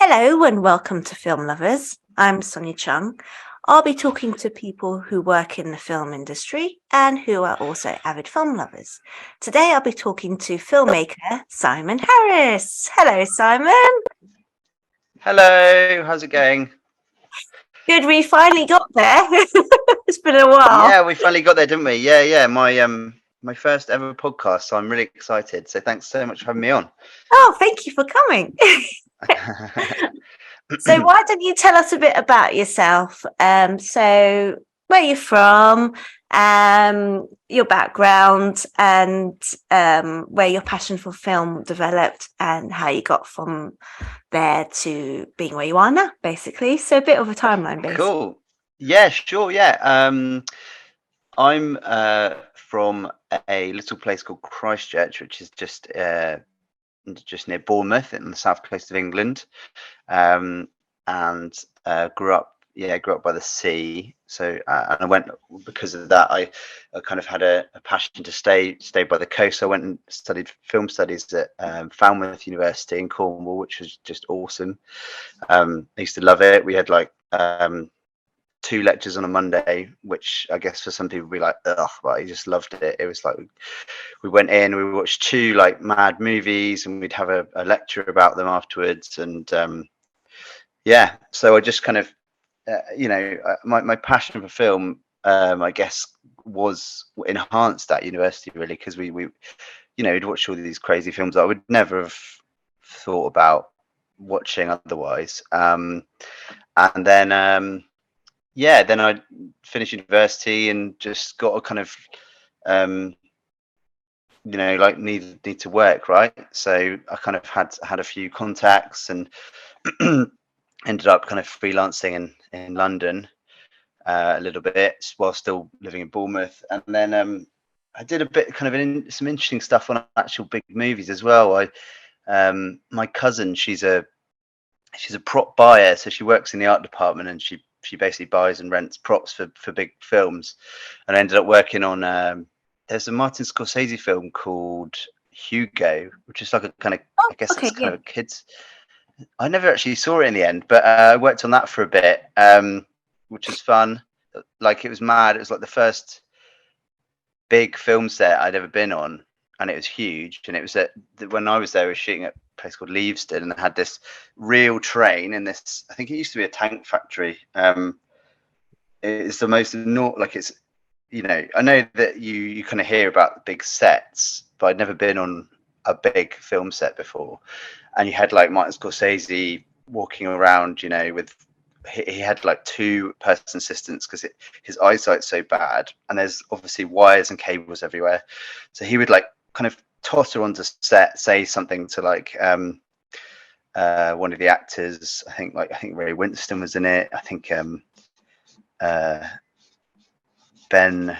Hello and welcome to Film Lovers. I'm Sonia Chung. I'll be talking to people who work in the film industry and who are also avid film lovers. Today I'll be talking to filmmaker Simon Harris. Hello, Simon. Hello, how's it going? Good, we finally got there. It's been a while. Yeah, we finally got there, didn't we? Yeah. My first ever podcast, so I'm really excited. So thanks so much for having me on. Oh, thank you for coming. So why don't you tell us a bit about yourself? So where you're from, your background, and where your passion for film developed, and how you got from there to being where you are now, basically. So a bit of a timeline, basically. Cool. Yeah, sure. Yeah. I'm from a little place called Christchurch, which is just near Bournemouth in the south coast of England, and grew up by the sea. So and I went because of that. I kind of had a passion to stay by the coast. So I went and studied film studies at Falmouth University in Cornwall, which was just awesome. I used to love it. We had like 2 lectures on a Monday, which I guess for some people would be like, ugh, but I just loved it. It was like we went in, we watched 2 like mad movies, and we'd have a lecture about them afterwards. And so I just kind of, my passion for film, I guess, was enhanced at university really, because we'd watch all these crazy films that I would never have thought about watching otherwise. And then then I finished university and just got a kind of like need to work, right? So I kind of had a few contacts and ended up kind of freelancing in London a little bit while still living in Bournemouth. And then I did a bit kind of some interesting stuff on actual big movies as well. My cousin, she's a prop buyer, so she works in the art department, and she basically buys and rents props for big films. And I ended up working on there's a Martin Scorsese film called Hugo, which is like a kind of, I guess it's kind of a kids. I never actually saw it in the end, but I worked on that for a bit, which was fun. Like, it was mad. It was like the first big film set I'd ever been on, and it was huge. And it was when I was there, we were shooting at a place called Leavesden, and they had this real train in this, I think it used to be a tank factory. It's the most it's, I know that you kind of hear about the big sets, but I'd never been on a big film set before. And you had like Martin Scorsese walking around, with he had like 2-person assistants because his eyesight's so bad, and there's obviously wires and cables everywhere. So he would like kind of totter onto set, say something to like one of the actors. I think Ray Winston was in it. I think Ben.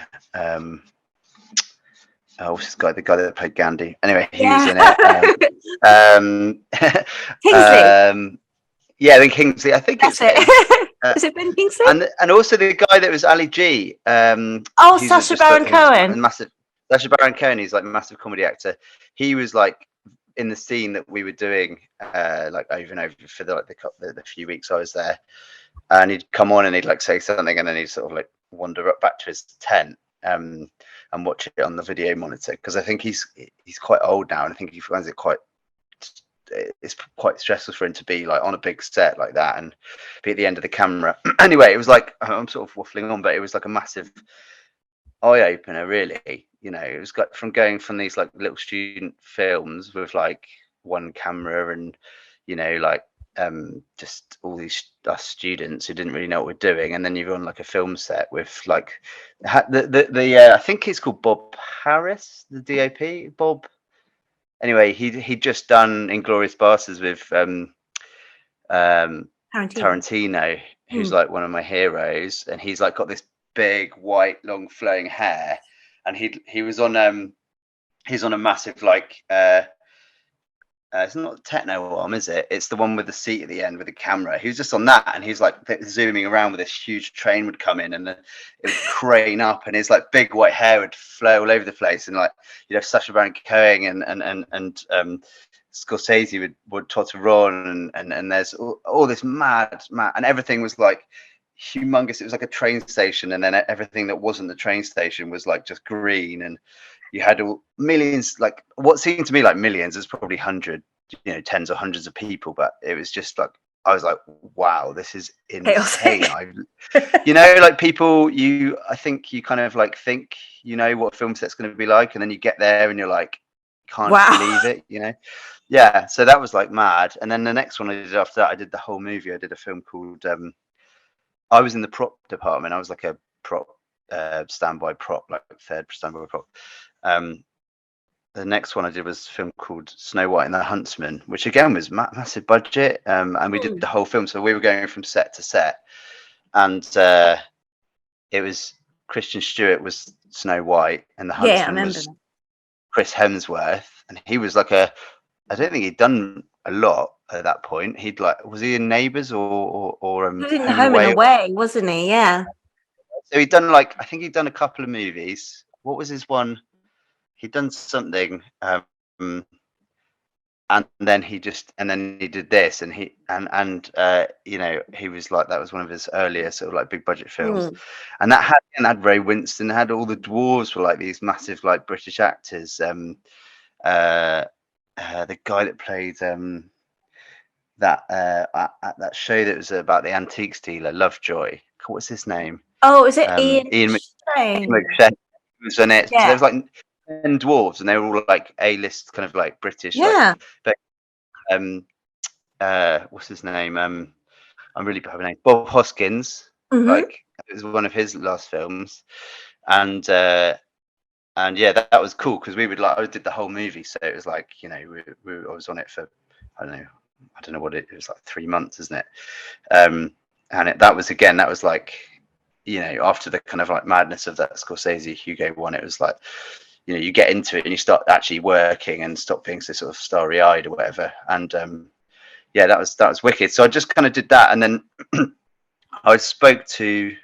What's this guy? The guy that played Gandhi. Anyway, he was in it. Kingsley. Yeah, then Kingsley. I think That's it. Is it Ben Kingsley? And also the guy that was Ali G. Sacha Baron Cohen. Massive. Sacha Baron Cohen. He's like a massive comedy actor. He was like in the scene that we were doing, like over and over for the few weeks I was there. And he'd come on and he'd like say something, and then he'd sort of like wander up back to his tent. And watch it on the video monitor, because I think he's quite old now, and I think he finds it's quite stressful for him to be like on a big set like that and be at the end of the camera. Anyway, it was like, I'm sort of waffling on, but it was like a massive eye opener, really. It was like from going from these like little student films with like one camera and just all these us students who didn't really know what we're doing, and then you're on like a film set with like I think he's called Bob Harris, the DOP. Bob. Anyway, he'd just done Inglourious Basterds with Tarantino, who's like one of my heroes, and he's like got this big white long flowing hair, and he was on he's on a massive like it's not the techno arm, is it? It's the one with the seat at the end with the camera. He was just on that, and he's like zooming around with this huge train would come in, and it would crane up, and his like big white hair would flow all over the place, and like Sacha Baron Cohen and Scorsese would totter on, and there's all this mad, and everything was like humongous. It was like a train station, and then everything that wasn't the train station was like just green, and you had millions, like what seemed to me like millions. There's probably tens or hundreds of people, but it was just like, I was like, wow, this is insane. Like people, I think you kind of like think what film set's going to be like, and then you get there and you're like, can't believe it, Yeah, so that was like mad. And then the next one I did after that, I did the whole movie. I did a film called I was in the prop department. I was like a prop standby prop, like third standby prop. The next one I did was a film called Snow White and the Huntsman, which again was massive budget, and we did the whole film. So we were going from set to set, and it was Christian Stewart was Snow White, and the Huntsman was Chris Hemsworth, and he was like I don't think he'd done a lot at that point. Was he in Neighbours or Home and Away, wasn't he? Yeah. So he'd done I think he'd done a couple of movies. What was his one? He'd done something, and then he did this, and he was like, that was one of his earlier sort of like big budget films, and that had Ray Winston, had all the dwarves were like these massive like British actors. The guy that played that show that was about the antiques dealer, Lovejoy. What's his name? Oh, is it Ian McShane was in it. Yeah. So there was like 10 dwarves, and they were all like A-list kind of like British. Yeah. What's his name? I'm really bad with names. Bob Hoskins. Like, it was one of his last films, and yeah, that was cool because I did the whole movie, so it was like I was on it for I don't know what it was, like 3 months, isn't it? And that was like after the kind of like madness of that Scorsese Hugo one, it was like you get into it and you start actually working and stop being so sort of starry-eyed or whatever. And yeah, that was wicked. So I just kind of did that, and then I spoke to,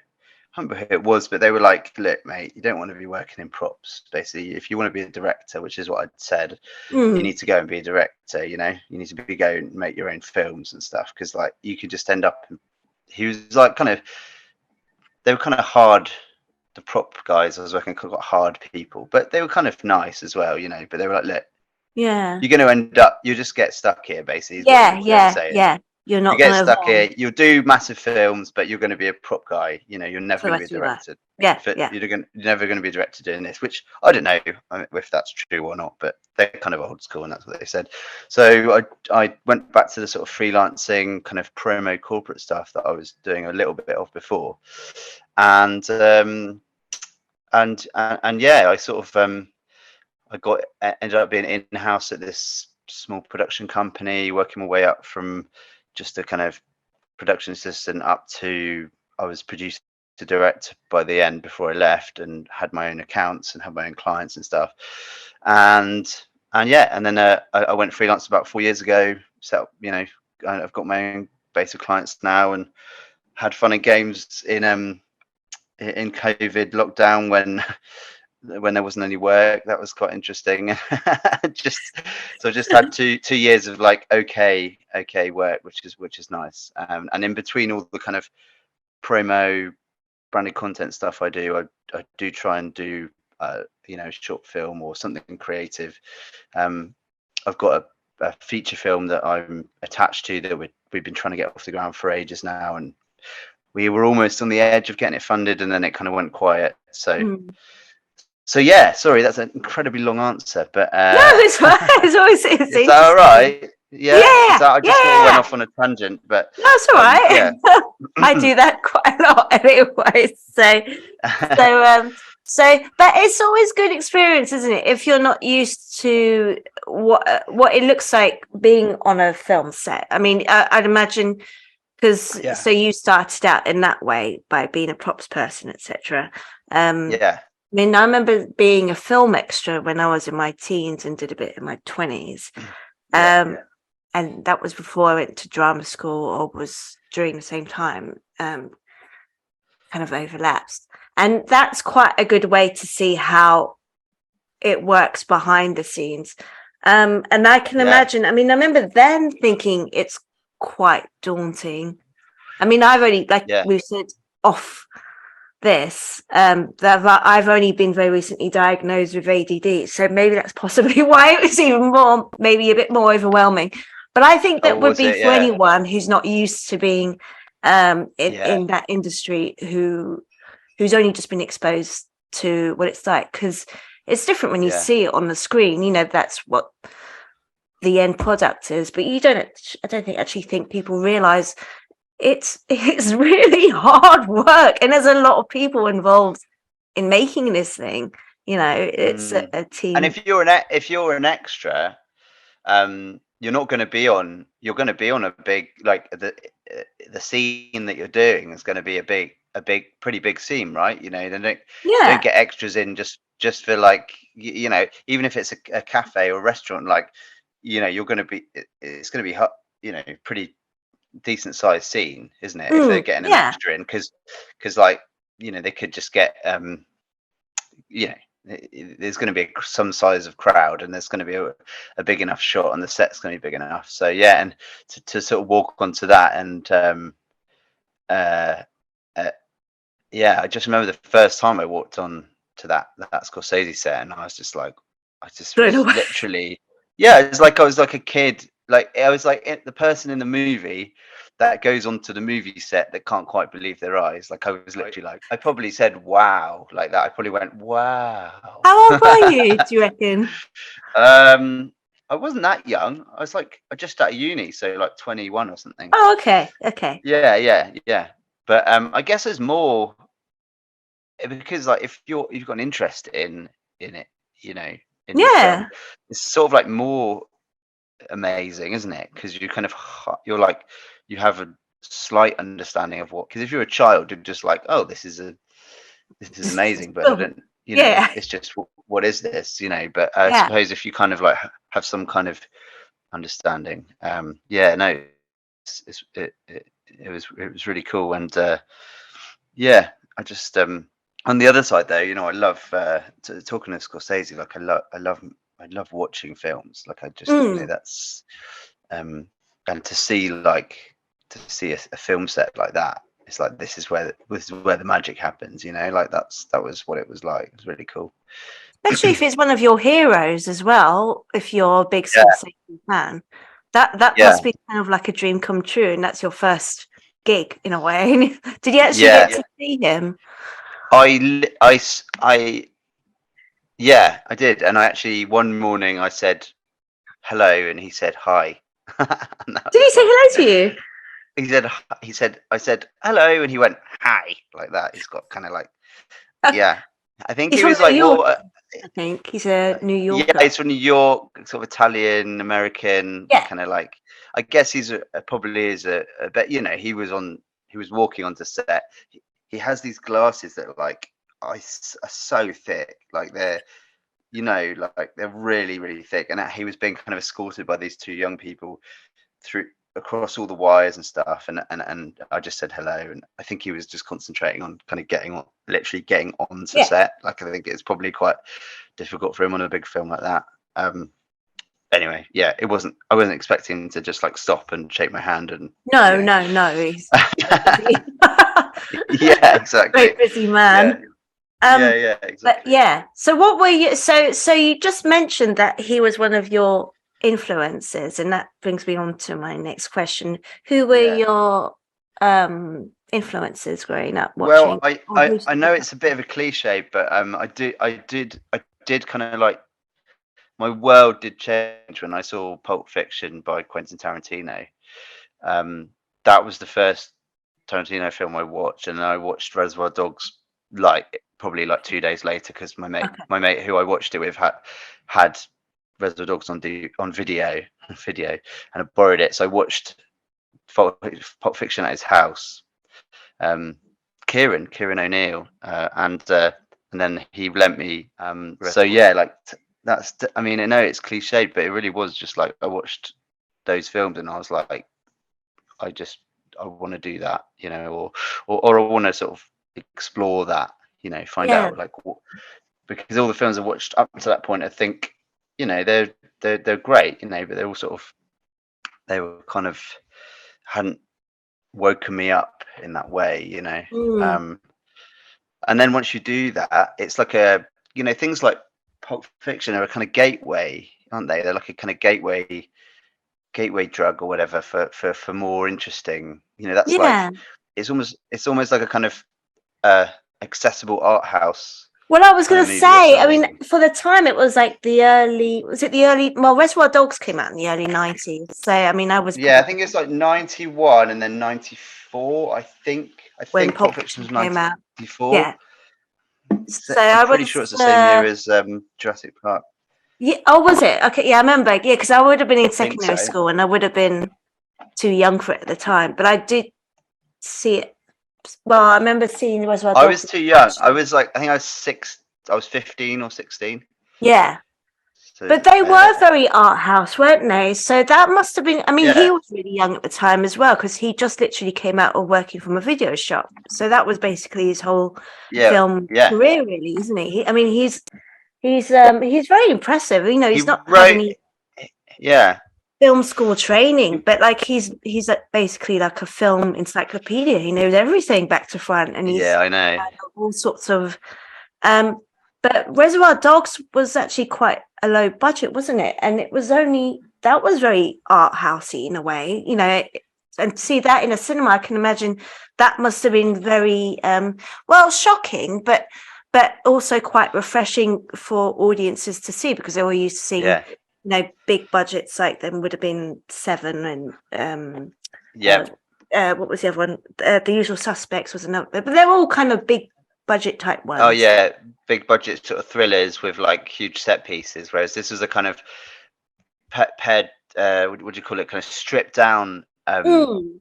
I don't remember who it was, but they were like, look, mate, you don't want to be working in props. Basically, if you want to be a director, which is what I'd said, you need to go and be a director. You need to go and make your own films and stuff, because like you could just end up. He was like they were kind of hard. The prop guys I was working with got hard people, but they were kind of nice as well, but they were like, look, yeah, you're going to you just get stuck here, basically. Yeah. You're not going to get stuck here. You'll do massive films, but you're going to be a prop guy. You're never going to be a director. Yeah. You're never going to be a director doing this, which I don't know if that's true or not, but they're kind of old school, and that's what they said. So I went back to the sort of freelancing kind of promo corporate stuff that I was doing a little bit of before, and yeah, I sort of ended up being in-house at this small production company, working my way up from just a kind of production assistant up to I was producer to direct by the end before I left, and had my own accounts and had my own clients and stuff. And then I went freelance about 4 years ago. So I've got my own base of clients now, and had fun and games in COVID lockdown when there wasn't any work. That was quite interesting. I just had two years of like okay work, which is nice. And in between all the kind of promo branded content stuff I do try and do short film or something creative. I've got a feature film that I'm attached to that we've been trying to get off the ground for ages now, and we were almost on the edge of getting it funded, and then it kind of went quiet. So yeah, sorry, that's an incredibly long answer, but no, it's fine. It's always is that all right? Yeah. I just sort of went off on a tangent, but that's all right. Yeah. I do that quite a lot anyway. So, but it's always good experience, isn't it? If you're not used to what it looks like being on a film set. I mean, I'd imagine so you started out in that way by being a props person, etc. Yeah. I mean, I remember being a film extra when I was in my teens and did a bit in my 20s. And that was before I went to drama school, or was during the same time, kind of overlaps. And that's quite a good way to see how it works behind the scenes. And I can Yeah. imagine, I mean, I remember then thinking it's quite daunting. I mean, I've only, like Yeah. we've said off this, that I've only been very recently diagnosed with ADD. So maybe that's possibly why it was even more, maybe a bit more overwhelming. But I think that Oh, would was be it? for Yeah. anyone who's not used to being Yeah. in that industry, who's only just been exposed to what it's like, because it's different when you Yeah. see it on the screen. You know, that's what the end product is, but you don't, I don't think, actually think people realize it's really hard work, and there's a lot of people involved in making this thing. You know, it's Mm. a And team. if you're an extra, you're not going to be on. You're going to be on a big, like the scene that you're doing is going to be pretty big scene, right? You know, they don't Yeah. get extras in just for like you know, even if it's a cafe or a restaurant, like you know, you're going to be it's going to be you know, pretty decent sized scene, isn't it? If they're getting an Yeah. extra in, because like you know, they could just get you know, there's going to be some size of crowd, and there's going to be a big enough shot, and the set's going to be big enough. So yeah, and to sort of walk onto that, and uh, uh, yeah, I just remember the first time I walked on to that Scorsese set, and I was just like, I just Thrown was away. literally, yeah, it's like I was like a kid, like I was like the person in the movie that goes onto the movie set that can't quite believe their eyes. Like I was literally like, I probably said wow like that. I probably went wow. How old were you, do you reckon? I wasn't that young. I was like just out of uni, so like 21 or something. Oh, okay. Okay. Yeah. But I guess there's more because like if you've got an interest in it, you know, in the film, Yeah. it's sort of like more amazing, isn't it? Because you kind of you're like you have a slight understanding of what. Because if you're a child, you're just like, oh, this is amazing, but I Oh, don't, you know, yeah. it's just what is this, you know? But I Yeah. suppose if you kind of like have some kind of understanding, yeah, no, it was really cool, and yeah, I just on the other side though, you know, I love talking to Scorsese. Like I love watching films. Like I just, you know, Mm. that's and to see a film set like that. It's like this is where the magic happens. You know, like that was what it was like. It was really cool. Especially if it's one of your heroes as well, if you're a big Yeah, Scorsese fan. That yeah, must be kind of like a dream come true, and that's your first gig in a way. Did you actually yeah. get to see him? I yeah, I did. And I actually one morning I said hello, and he said hi, and that Did he was say like hello to you? he said I said hello, and he went hi like that. He's got kind of like yeah. I think He's he from was New like, York, well, I think. He's a New yeah, Yorker. he's from New York, sort of Italian American, Yeah. kind of like. I guess he's probably is a bit. You know, he was walking onto set. He has these glasses that are like are so thick, like they're you know like they're really thick, and he was being kind of escorted by these two young people through across all the wires and stuff, and I just said hello, and I think he was just concentrating on kind of literally getting onto Yeah. set. Like I think it's probably quite difficult for him on a big film like that. Anyway, yeah, I wasn't expecting to just like stop and shake my hand and you No, know. no, no. He's very busy. Yeah, exactly. Very busy Yeah, man. Um, yeah, but exactly. yeah. So what were you so you just mentioned that he was one of your influences, and that brings me on to my next question. Who were Yeah. your influences growing up Well, watching? Or who I stood know out it's a to bit you? of a cliche, but I did kind of like my world did change when I saw Pulp Fiction by Quentin Tarantino. Um, that was the first Tarantino film I watched, and then I watched Reservoir Dogs like probably like 2 days later because Okay. my mate who I watched it with had Reservoir Dogs on video, and I borrowed it, so I watched Pulp Fiction at his house. Um, Kieran O'Neill, and then he lent me. So yeah, like I mean, I know it's cliched, but it really was just like I watched those films and I was like, I just I want to do that, you know, or I want to sort of explore that, you know, find Yeah. out like what, because all the films I watched up to that point, I think, you know, they're great, you know, but they're all sort of, they were kind of hadn't woken me up in that way, you know. Mm. And then once you do that, it's like a, you know, things like Pulp Fiction are a kind of gateway, aren't they? They're like a kind of gateway drug or whatever for more interesting, you know. That's like, Yeah. it's almost like a kind of accessible art house Well, I was kind going of to movie or say, I mean, something. for the time, it was like was it the early, well, Reservoir Dogs came out in the early 90s. So, I mean, I was Yeah, I probably think it's like 91 and then 94. I when think Pulp Pulp Fiction Fiction was came out. 94. Yeah. So So I'm I pretty was, sure it's the same year as Jurassic Park. yeah, oh, was it? Okay, yeah, I remember. Yeah, because I would have been in I think secondary so. school and I would have been too young for it at the time. But I did see it. Well, I remember seeing Reservoir I Dogs. was too young. I was like, I think I was 6. I was 15 or 16. Yeah. So But they were very art house, weren't they? So that must have been, I mean, he yeah, was really young at the time as well, because he just literally came out of working from a video shop. So that was basically his whole yeah, film yeah. career, really, isn't he? I mean, he's very impressive. You know, He he's not had wrote. any Yeah, film school training, but like he's basically like a film encyclopedia. He knows everything back to front, and he's yeah. I know. all sorts of um but Reservoir Dogs was actually quite a low budget, wasn't it? And it was only that was very art housey in a way, you know. And to see that in a cinema, I can imagine that must have been very well, shocking, but also quite refreshing for audiences to see, because they were used to seeing, Yeah, you know, big budgets like them would have been Seven and yeah. what was the other one? The Usual Suspects was another, but they're all kind of big budget type Oh ones. yeah, big budget sort of thrillers with like huge set pieces. Whereas this was a kind of paired, what do you call it? Kind of stripped down, Mm,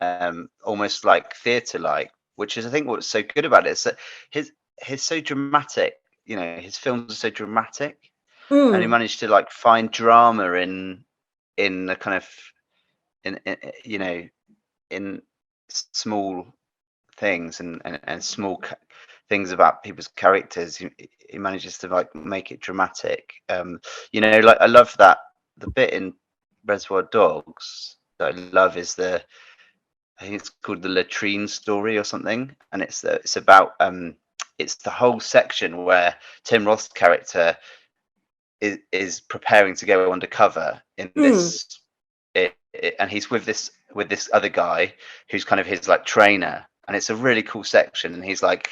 almost like theatre like, which is I think what's so good about it is that his his so dramatic. You know, his films are so dramatic, and he mm, managed to like find drama in the kind of in you know, in small things and small things about people's characters. He manages to like make it dramatic. You know, like I love that the bit in Reservoir Dogs that I love is I think it's called the latrine story or something, and it's about it's the whole section where Tim Roth's character is preparing to go undercover in mm. this and he's with this other guy who's kind of his like trainer, and it's a really cool section, and he's like,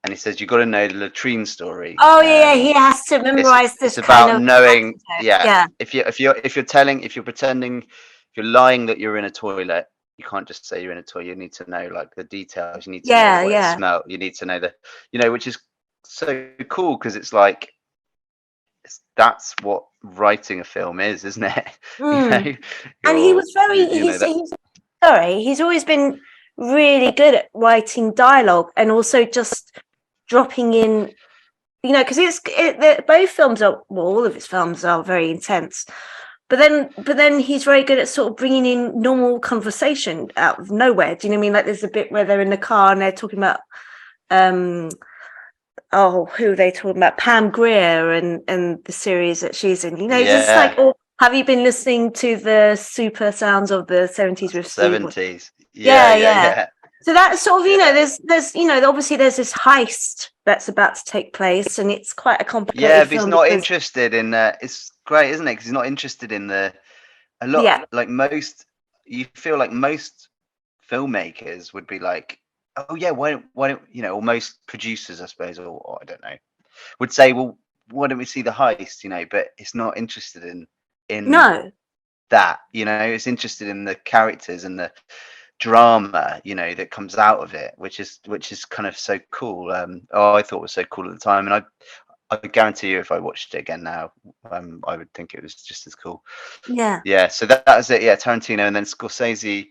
and he says, you got to know the latrine story. Oh yeah, he has to memorize It's this kind about of knowing, anecdote. yeah, Yeah, if you're pretending, if you're lying that you're in a toilet, you can't just say you're in a toilet. You need to know like the details. You need to know yeah, what it yeah. smelled. You need to know you know, which is so cool because it's like that's what writing a film is, isn't it? You Mm. know, And he was very you know that. he's sorry, he's always been really good at writing dialogue and also just dropping in, you know, because both films are, well, all of his films are very intense. But then he's very good at sort of bringing in normal conversation out of nowhere. Do you know what I mean? Like there's a bit where they're in the car and they're talking about um who are they talking about? Pam Grier and the series that she's in. You know, just like, Yeah, oh, have you been listening to the super sounds of the 70s with Steve? 70s. Yeah, Yeah, yeah, yeah. yeah, So that's sort of, you know, yeah. there's you know, obviously there's this heist that's about to take place, and it's quite a Yeah, complicated but he's film not because interested in. It's great, isn't it? Because he's not interested in a lot. yeah, Like most, you feel like most filmmakers would be like, oh yeah, why don't you know, or most producers, I suppose, or I don't know, would say, well, why don't we see the heist? You know, but it's not interested in no, that. You know, it's interested in the characters and the drama, you know, that comes out of it, which is kind of so cool. Oh, I thought it was so cool at the time, and I guarantee you, if I watched it again now, I would think it was just as cool. yeah, Yeah, so that was it. Yeah, Tarantino, and then Scorsese.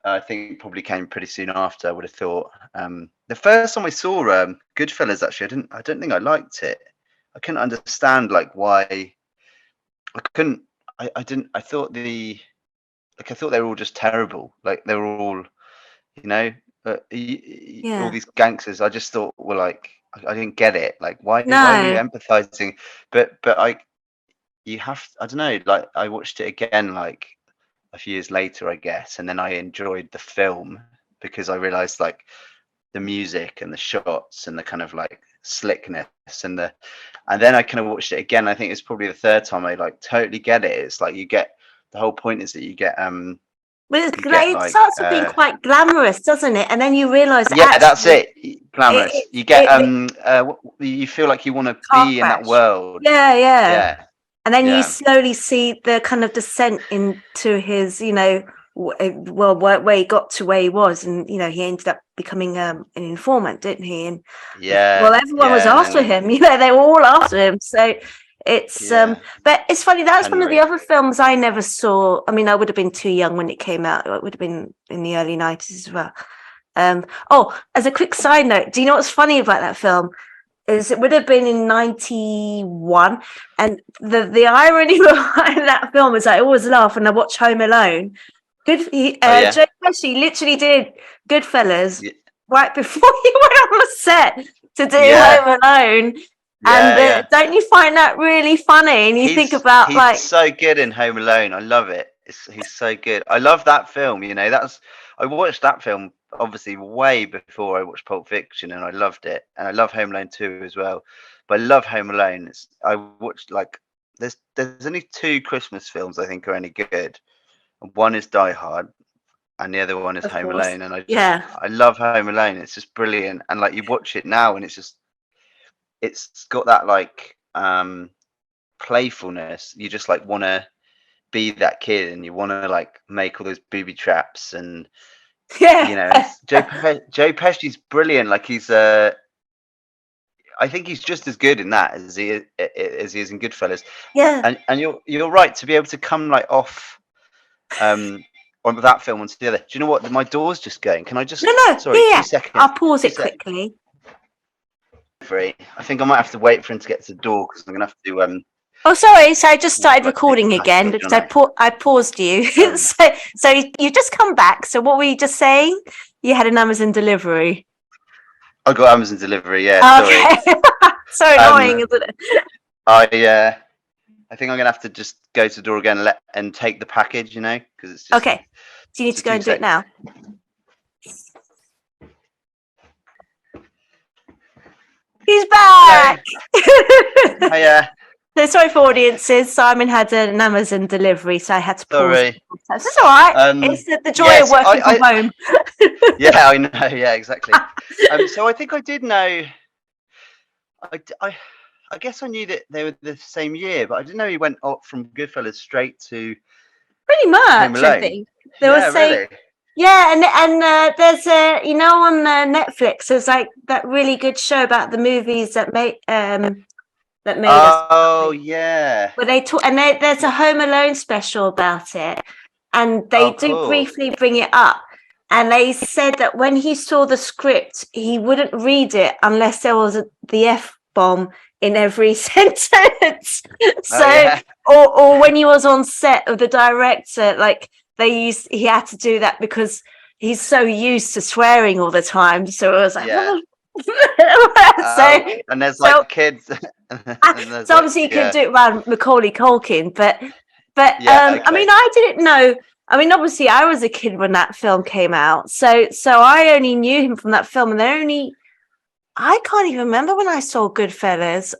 I think probably came pretty soon after. I would have thought. The first time I saw Goodfellas, actually, I don't think I liked it. I couldn't understand like why. I couldn't. I didn't. I thought I thought they were all just terrible. Like they were all, you know, all yeah, these gangsters. I just thought were like, I didn't get it. Like why were you no, empathizing? But you have, I don't know, like I watched it again like a few years later, I guess, and then I enjoyed the film because I realized like the music and the shots and the kind of like slickness and then I kind of watched it again. I think it's probably the third time I like totally get it. It's like you get, the whole point is that Well, you get it like starts with being quite glamorous, doesn't it? And then you realise that yeah, that's actually it, glamorous. it, You get it you feel like you want to car be in that crash. world. Yeah, yeah. Yeah, And then you yeah, slowly see the kind of descent into his, well, where he got to where he was, and he ended up becoming an informant, didn't he? And well, yeah, everyone was yeah, and after then him. They were all after him. So it's yeah, but it's funny. That's one of the Henry. other films I never saw. I mean, I would have been too young when it came out. It would have been in the early 90s as well. Oh, as a quick side note, do you know what's funny about that film? Is it would have been in 91, and the irony behind that film is I always laugh when I watch Home Alone. Oh yeah, Joe Pesci literally did Goodfellas yeah, right before he went on the set to do yeah, Home Alone, and yeah. don't you find that really funny? And you think about He's like, so good in Home Alone. I love it. He's so good. I love that film. I watched that film obviously way before I watched Pulp Fiction, and I loved it. And I love Home Alone 2 as well. But I love Home Alone. I watched like there's only two Christmas films I think are any good. One is Die Hard, and the other one is of Home course, Alone. And yeah, I love Home Alone. It's just brilliant. And like you watch it now, and it's got that like playfulness. You just like want to be that kid, and you want to like make all those booby traps, and yeah, and Joe Pesci's brilliant. Like I think he's just as good in that as he is in Goodfellas. yeah. And you're right to be able to come like off um on that film onto the other. Do you know what? My door's just going. Can I No, just, no, sorry, yeah, two yeah. seconds, I'll pause two it sec. quickly. Free. I think I might have to wait for him to get to the door because I'm gonna have to Oh, sorry. So I just started like take the recording again package, because aren't I paused you. I? So you just come back. So what were you just saying? You had an Amazon delivery. I got Amazon delivery. Yeah, sorry. Okay. So Um, annoying, isn't it? I think I'm gonna have to just go to the door again and take the package, because it's just Okay. Do you need so to go two and do it sec. now? He's Hello. back. Hiya. So sorry for audiences. Simon had an Amazon delivery, so I had to pause. Sorry. This is all right. Um, It's the joy of yes, working from home. yeah, I know. Yeah, exactly. So I think I did know. I guess I knew that they were the same year, but I didn't know he went up from Goodfellas straight to Pretty Home much, I Alone. think. They were Yeah, saying, really. yeah, and there's on Netflix, there's like that really good show about the movies that made us, Oh, yeah. where they talk, and there's a Home Alone special about it, and they Oh, do cool. briefly bring it up, and they said that when he saw the script, he wouldn't read it unless there was the F bomb in every sentence. Oh, So, yeah. or when he was on set of the director, like he had to do that because he's so used to swearing all the time. So it was like, Yeah. so And there's so like kids. And there's so like, obviously you could yeah. do it around Macaulay Culkin, but Yeah, I mean, okay. I didn't know. I mean, obviously I was a kid when that film came out, so I only knew him from that film, and I can't even remember when I saw Goodfellas.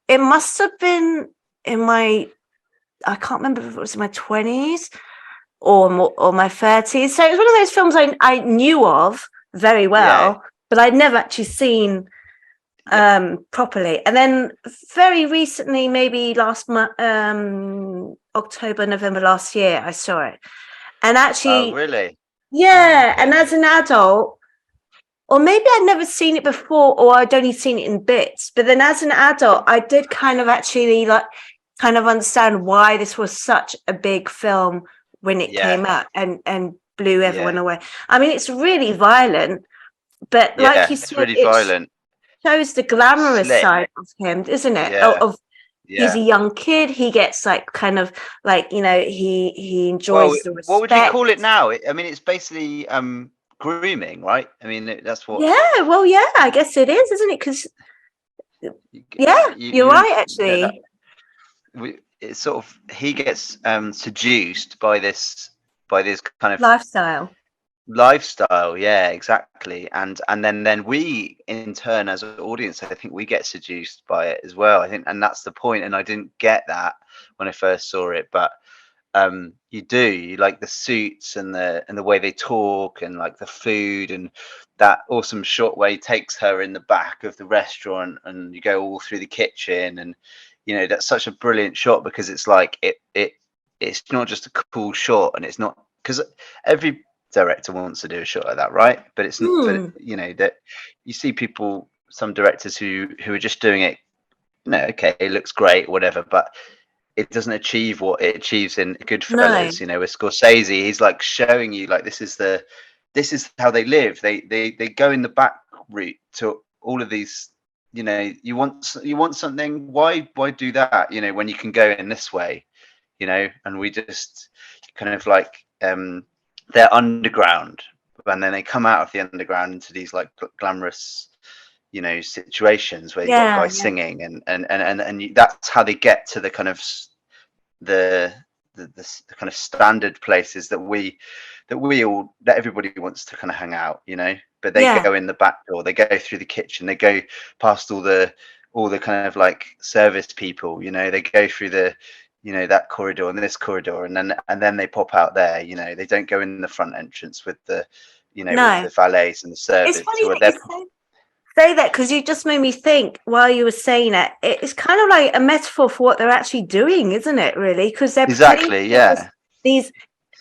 It must have been in I can't remember if it was in my 20s or my 30s. So it was one of those films I knew of very Yeah. well, but I'd never actually seen properly. And then very recently, maybe last month, October, November last year, I saw it. And Oh, actually, really? Oh, yeah, and okay. as an adult, or maybe I'd never seen it before, or I'd only seen it in bits. But then as an adult, I did kind of actually kind of understand why this was such a big film when it Yeah. came out and blew everyone Yeah. away. I mean, it's really violent, but like Yeah. you It's said, really it violent. shows the glamorous Slick. side of him, isn't it? Yeah. Of he's Yeah. a young kid. He gets like kind of like he Well, enjoys the what would you respect. call it now? I mean, it's basically grooming, right? I mean, that's what Yeah, well, yeah, I guess it is, isn't it? Because you yeah, you're you right, that actually. it's sort of he gets seduced by this kind of Lifestyle. lifestyle. Yeah, exactly. And then we in turn as an audience, I think we get seduced by it as well. I think, and that's the point. And I didn't get that when I first saw it, but you do, you like the suits and the way they talk and like the food and that awesome shot where he takes her in the back of the restaurant and you go all through the kitchen. And you know, that's such a brilliant shot because it's like it's not just a cool shot, and it's not, because every director wants to do a shot like that, right? But it's not, but Hmm. you know that you see people, some directors who are just doing it, you know, okay, it looks great, whatever, but it doesn't achieve what it achieves in No. Goodfellas. You know, with Scorsese, he's like showing you like this is how they live. They go in the back route to all of these. You know, you want something. Why do that? You know, when you can go in this way. You know, and we just kind of like they're underground, and then they come out of the underground into these like glamorous, you know, situations where you've got Yeah. guys singing that's how they get to the kind of the the kind of standard places that everybody wants to kind of hang out, you know. But they Yeah. go in the back door, they go through the kitchen, they go past all the kind of like service people, you know. They go through the, you know, that corridor and this corridor, and then they pop out there, you know. They don't go in the front entrance with the, you know, with No. the valets and the It's servants funny who are that you there. say that because you just made me think while you were saying it. It's kind of like a metaphor for what they're actually doing, isn't it? Really, because they're putting Exactly, forth yeah, these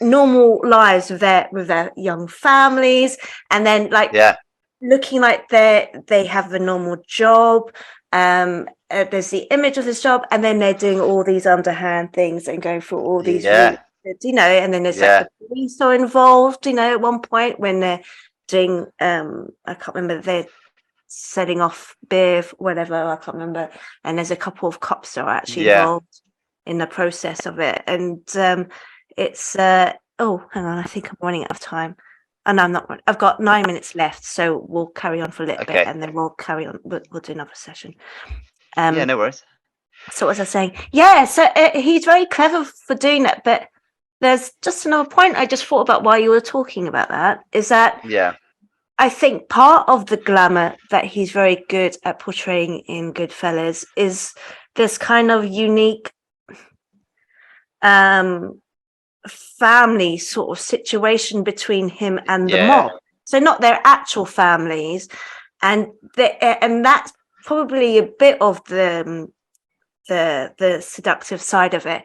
normal lives with their young families, and then like yeah, looking like they have a normal job. There's the image of this job, and then they're doing all these underhand things and going through all these routes, yeah, you know. And then there's like yeah, the police are involved, you know, at one point when they're doing I can't remember, they're setting off beer, whatever, I can't remember. And there's a couple of cops that are actually yeah. involved in the process of it. And it's oh, hang on, I think I'm running out of time. And I'm not. I've got 9 minutes left, so we'll carry on for a little bit, Okay, and then we'll carry on. We'll do another session. yeah, Um. no worries. So what was I saying? Yeah. So he's very clever for doing that. But there's just another point I just thought about while you were talking about that. Is that Yeah, I think part of the glamour that he's very good at portraying in Goodfellas is this kind of unique um, family sort of situation between him and the yeah, mob. So not their actual families, and and that's probably a bit of the seductive side of it.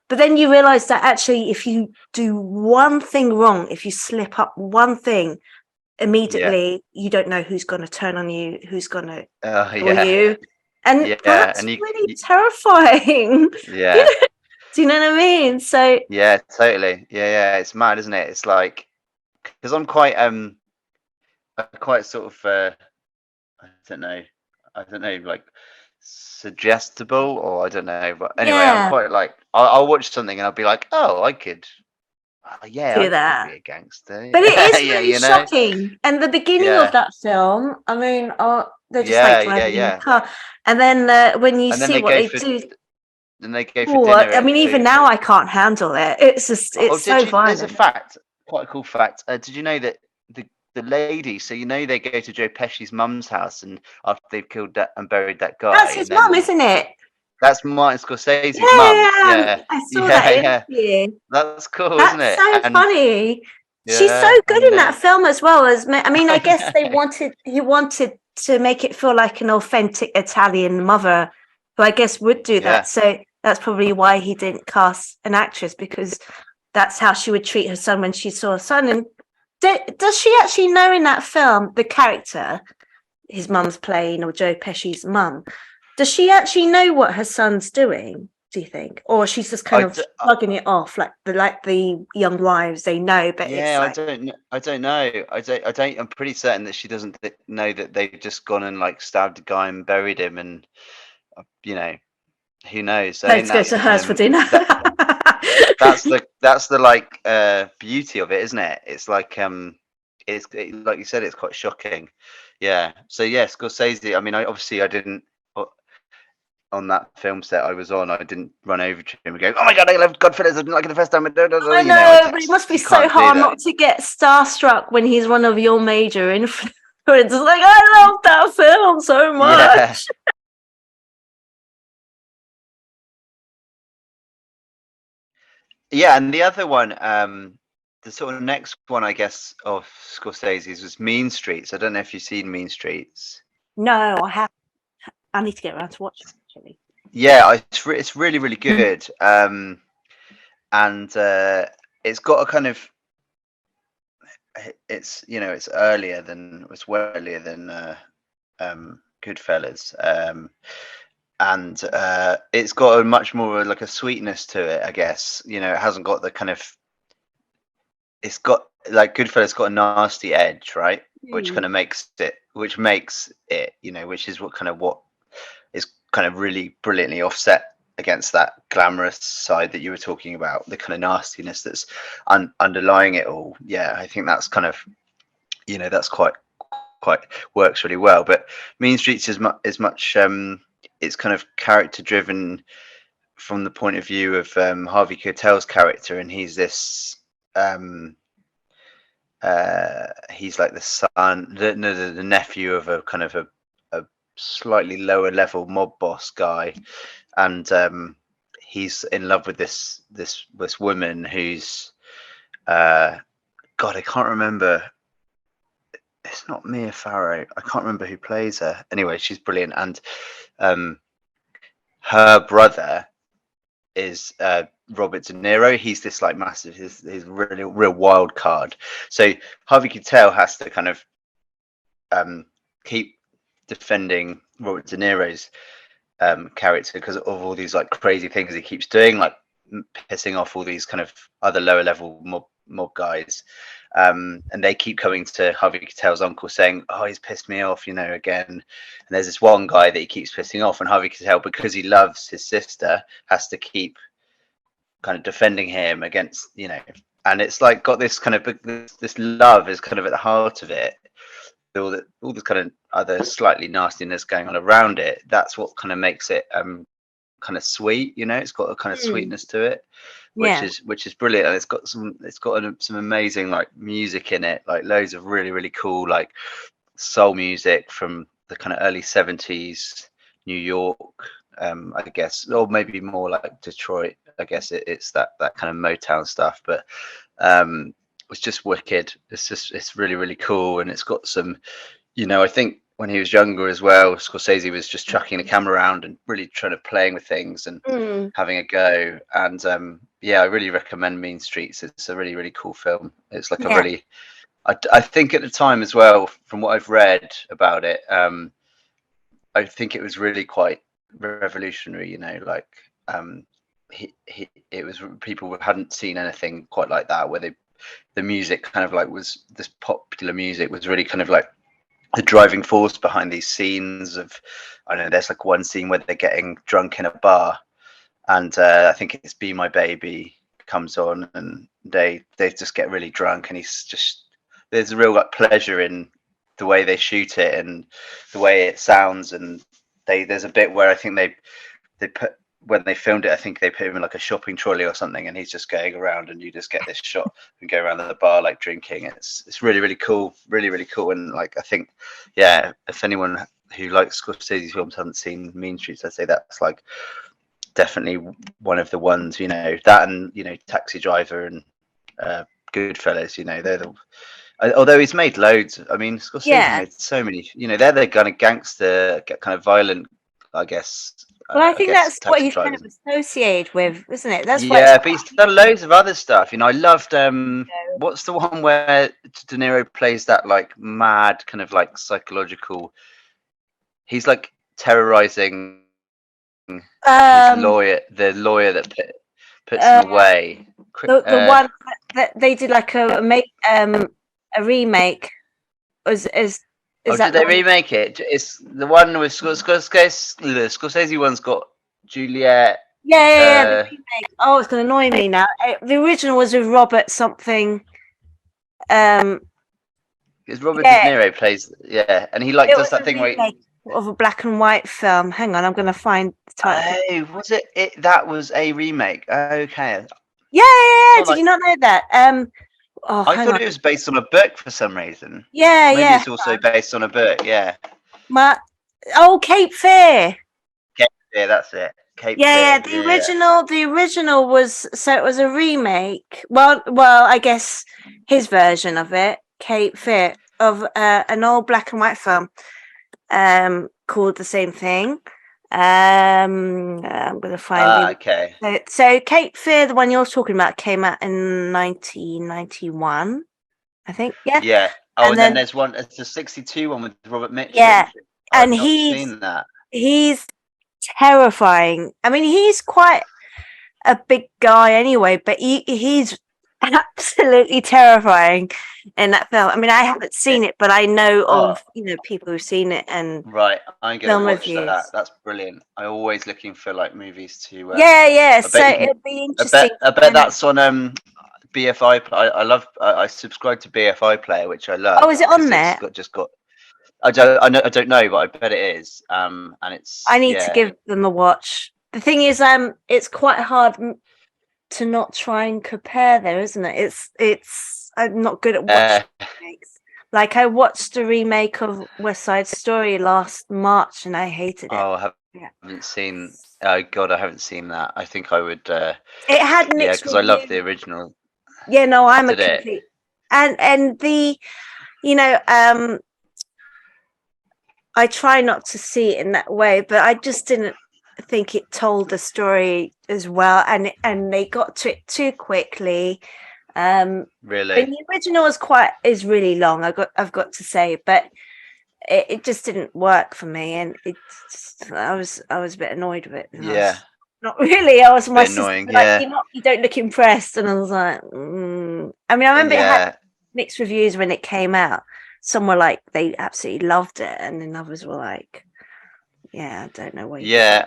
But then you realize that actually, if you do one thing wrong, if you slip up one thing, yeah, immediately you don't know who's going to turn on you, who's going to kill yeah, you, and yeah, that's really terrifying. you yeah, know do you know what I mean? So yeah, totally. Yeah, yeah. It's mad, isn't it? It's like, because I'm quite sort of, I don't know, like suggestible, or I don't know, but anyway, I'm yeah, quite like, I'll watch something and I'll be like, oh, I could, yeah, I do could that. be a gangster. But it is Yeah, really you know, shocking. And the beginning of yeah, that film, I mean, they're just like yeah, yeah, driving in the yeah. car, and then when you And then see they what go they for, do, oh, dinner I mean, at even food. now I can't handle it. It's just, Oh, it's so there's a violent. fact, quite a cool fact. Did you know that the lady, so you know they go to Joe Pesci's mum's house and after they've killed that and buried that That's guy, his and mum, then isn't it? that's Martin Scorsese's mum. Yeah, Yeah, I saw yeah, that yeah. interview. That's cool, isn't That's it? so And funny. She's so yeah, good and in that film as well as I mean, I guess he wanted to make it feel like an authentic Italian mother who I guess would do that. yeah, So that's probably why he didn't cast an actress, because that's how she would treat her son when she saw her son. And does she actually know in that film the character his mum's playing, or Joe Pesci's mum? Does she actually know what her son's doing, do you think? Or she's just kind I, of d- slugging it off like the young wives, they know, but it's yeah, like, I don't know. I don't. I'm pretty certain that she doesn't know that they've just gone and like stabbed a guy and buried him, and you know, who knows? I think let's go that's to the kind hers for of dinner. that's the like beauty of it, isn't it? It's like like you said, it's quite shocking. Yeah. So yeah, Scorsese. I mean, obviously I didn't. on that film set I was on, I didn't run over to him and go, "Oh my god, I love Godfellas! I didn't like it the first time." I You know, know, but it must be you so can't do hard that. not to get starstruck when he's one of your major influences. Like, I love that film so Yeah, much. yeah. And the other one, the sort of next one, I guess, of Scorsese's was Mean Streets. I don't know if you've seen Mean Streets. No, I have. I need to get around to watching it, actually. Yeah, it's really really good. And it's got a kind of it's it's earlier than way earlier than Goodfellas. And it's got a much more like a sweetness to it, I guess. It hasn't got the kind of it's got like Goodfellas got a nasty edge, right? Which kind of makes it, which is what is kind of really brilliantly offset against that glamorous side that you were talking about, the kind of nastiness that's underlying it all. Yeah, I think that's kind of that's quite works really well. But Mean Streets is much it's kind of character driven from the point of view of Harvey Keitel's character, and he's this he's like the son, the nephew of a kind of a slightly lower level mob boss guy, and he's in love with this woman who's God, I can't remember. It's not Mia Farrow. I can't remember who plays her. Anyway, she's brilliant, and her brother is Robert De Niro. He's this like massive, he's really real wild card. So Harvey Keitel has to kind of keep defending Robert De Niro's character because of all these like crazy things he keeps doing, like pissing off all these kind of other lower level mob guys. And they keep coming to Harvey Keitel's uncle saying, "Oh, he's pissed me off, again." And there's this one guy that he keeps pissing off, and Harvey Keitel, because he loves his sister, has to keep kind of defending him against, and it's like got this kind of this love is kind of at the heart of it. All this kind of other slightly nastiness going on around it. That's what kind of makes it kind of sweet. It's got a kind of sweetness to it, which is brilliant. And it's got some amazing like music in it, like loads of really really cool like soul music from the kind of early 70s New York, I guess, or maybe more like Detroit. I guess it's that kind of Motown stuff, but it's just wicked. It's really really cool, and it's got some, I think when he was younger as well, Scorsese was just chucking the camera around and really trying to playing with things and having a go. And I really recommend Mean Streets. It's a really really cool film. It's like a really, I think at the time as well, from what I've read about it, I think it was really quite revolutionary. Like it was, people hadn't seen anything quite like that, where the music kind of like was, this popular music was really kind of like the driving force behind these scenes of, I don't know, there's like one scene where they're getting drunk in a bar, and I think it's Be My Baby comes on, and they just get really drunk, and there's a real like pleasure in the way they shoot it and the way it sounds. And there's a bit where I think they put, when they filmed it, I think they put him in like a shopping trolley or something, and he's just going around, and you just get this shot and go around the bar like drinking. It's really really cool, really really cool. And like, I think, yeah, if anyone who likes Scorsese's films hasn't seen Mean Streets, I'd say that's like definitely one of the ones. That, and Taxi Driver and Goodfellas. They're the, although he's made loads. I mean, Scorsese made so many. They're the kind of gangster, kind of violent, I guess. Well, I think that's what he's kind of associated with, isn't it? That's but he's done loads of other stuff. I loved what's the one where De Niro plays that like mad kind of like psychological, he's like terrorizing his lawyer, the lawyer that puts him away. The one that they did like a remake did they remake it? It's the one with Scorsese one's got Juliet. Yeah, the remake. Oh, it's going to annoy me now. The original was with Robert something. Because Robert De Niro plays, and he like does that thing where of a black and white film. Hang on, I'm going to find the title. Oh, was it? That was a remake. Okay. Yeah, yeah, It's yeah. not Did like you not know that? Oh, I hang thought on. it was based on a book for some reason. Yeah, Maybe yeah. it's also based on a book. Yeah. My oh, Cape Fear. Cape Fear, that's it. Cape Yeah, yeah. Fear. The Yeah. original, the original was so it was a remake. Well, I guess his version of it, Cape Fear, of an old black and white film, called the same thing. I'm gonna find Ah, the. okay. So Cape Fear, the one you're talking about, came out in 1991, I think. Yeah, Yeah. Oh, and and then then there's one. It's the '62 one with Robert yeah, Mitchum. I've and not he's seen that. he's terrifying. I mean, he's quite a big guy anyway, but he's absolutely terrifying in that film. I mean, I haven't Yeah. seen it, but I know Oh, of people who've seen it and right. I'm gonna film watch that. reviews. That's brilliant. I'm always looking for like movies to. Yeah, yeah. I So bet you can. it'll be interesting I to bet kind of. that's on BFI. I love. I subscribe to BFI Player, which I Oh, love is it on because it's there? got just got. I don't know, but I bet it is. And I it's need to yeah. give them a watch. The thing is, it's quite hard to not try and compare, though, isn't it? It's. I'm not good at Uh, watching remakes. Like I watched a remake of West Side Story last March, and I hated it. oh, I Yeah. haven't seen. Oh God, I haven't seen that. I think I would. It had Yeah, mixed because I love the reviews. original. Yeah, no, I'm a Did it? complete and the you know, I try not to see it in that way, but I just didn't think it told the story as well, and they got to it too quickly. I mean, Really? the original is really long. I've got to say, but it just didn't work for me, and I was a bit annoyed with it. And I Yeah. was not really. I was my Bit sister annoying. like Yeah. you don't look impressed, and I was like, I mean, I remember it had Yeah. mixed reviews when it came out. Some were like they absolutely loved it, and then others were like, yeah, I don't know what you did. Yeah.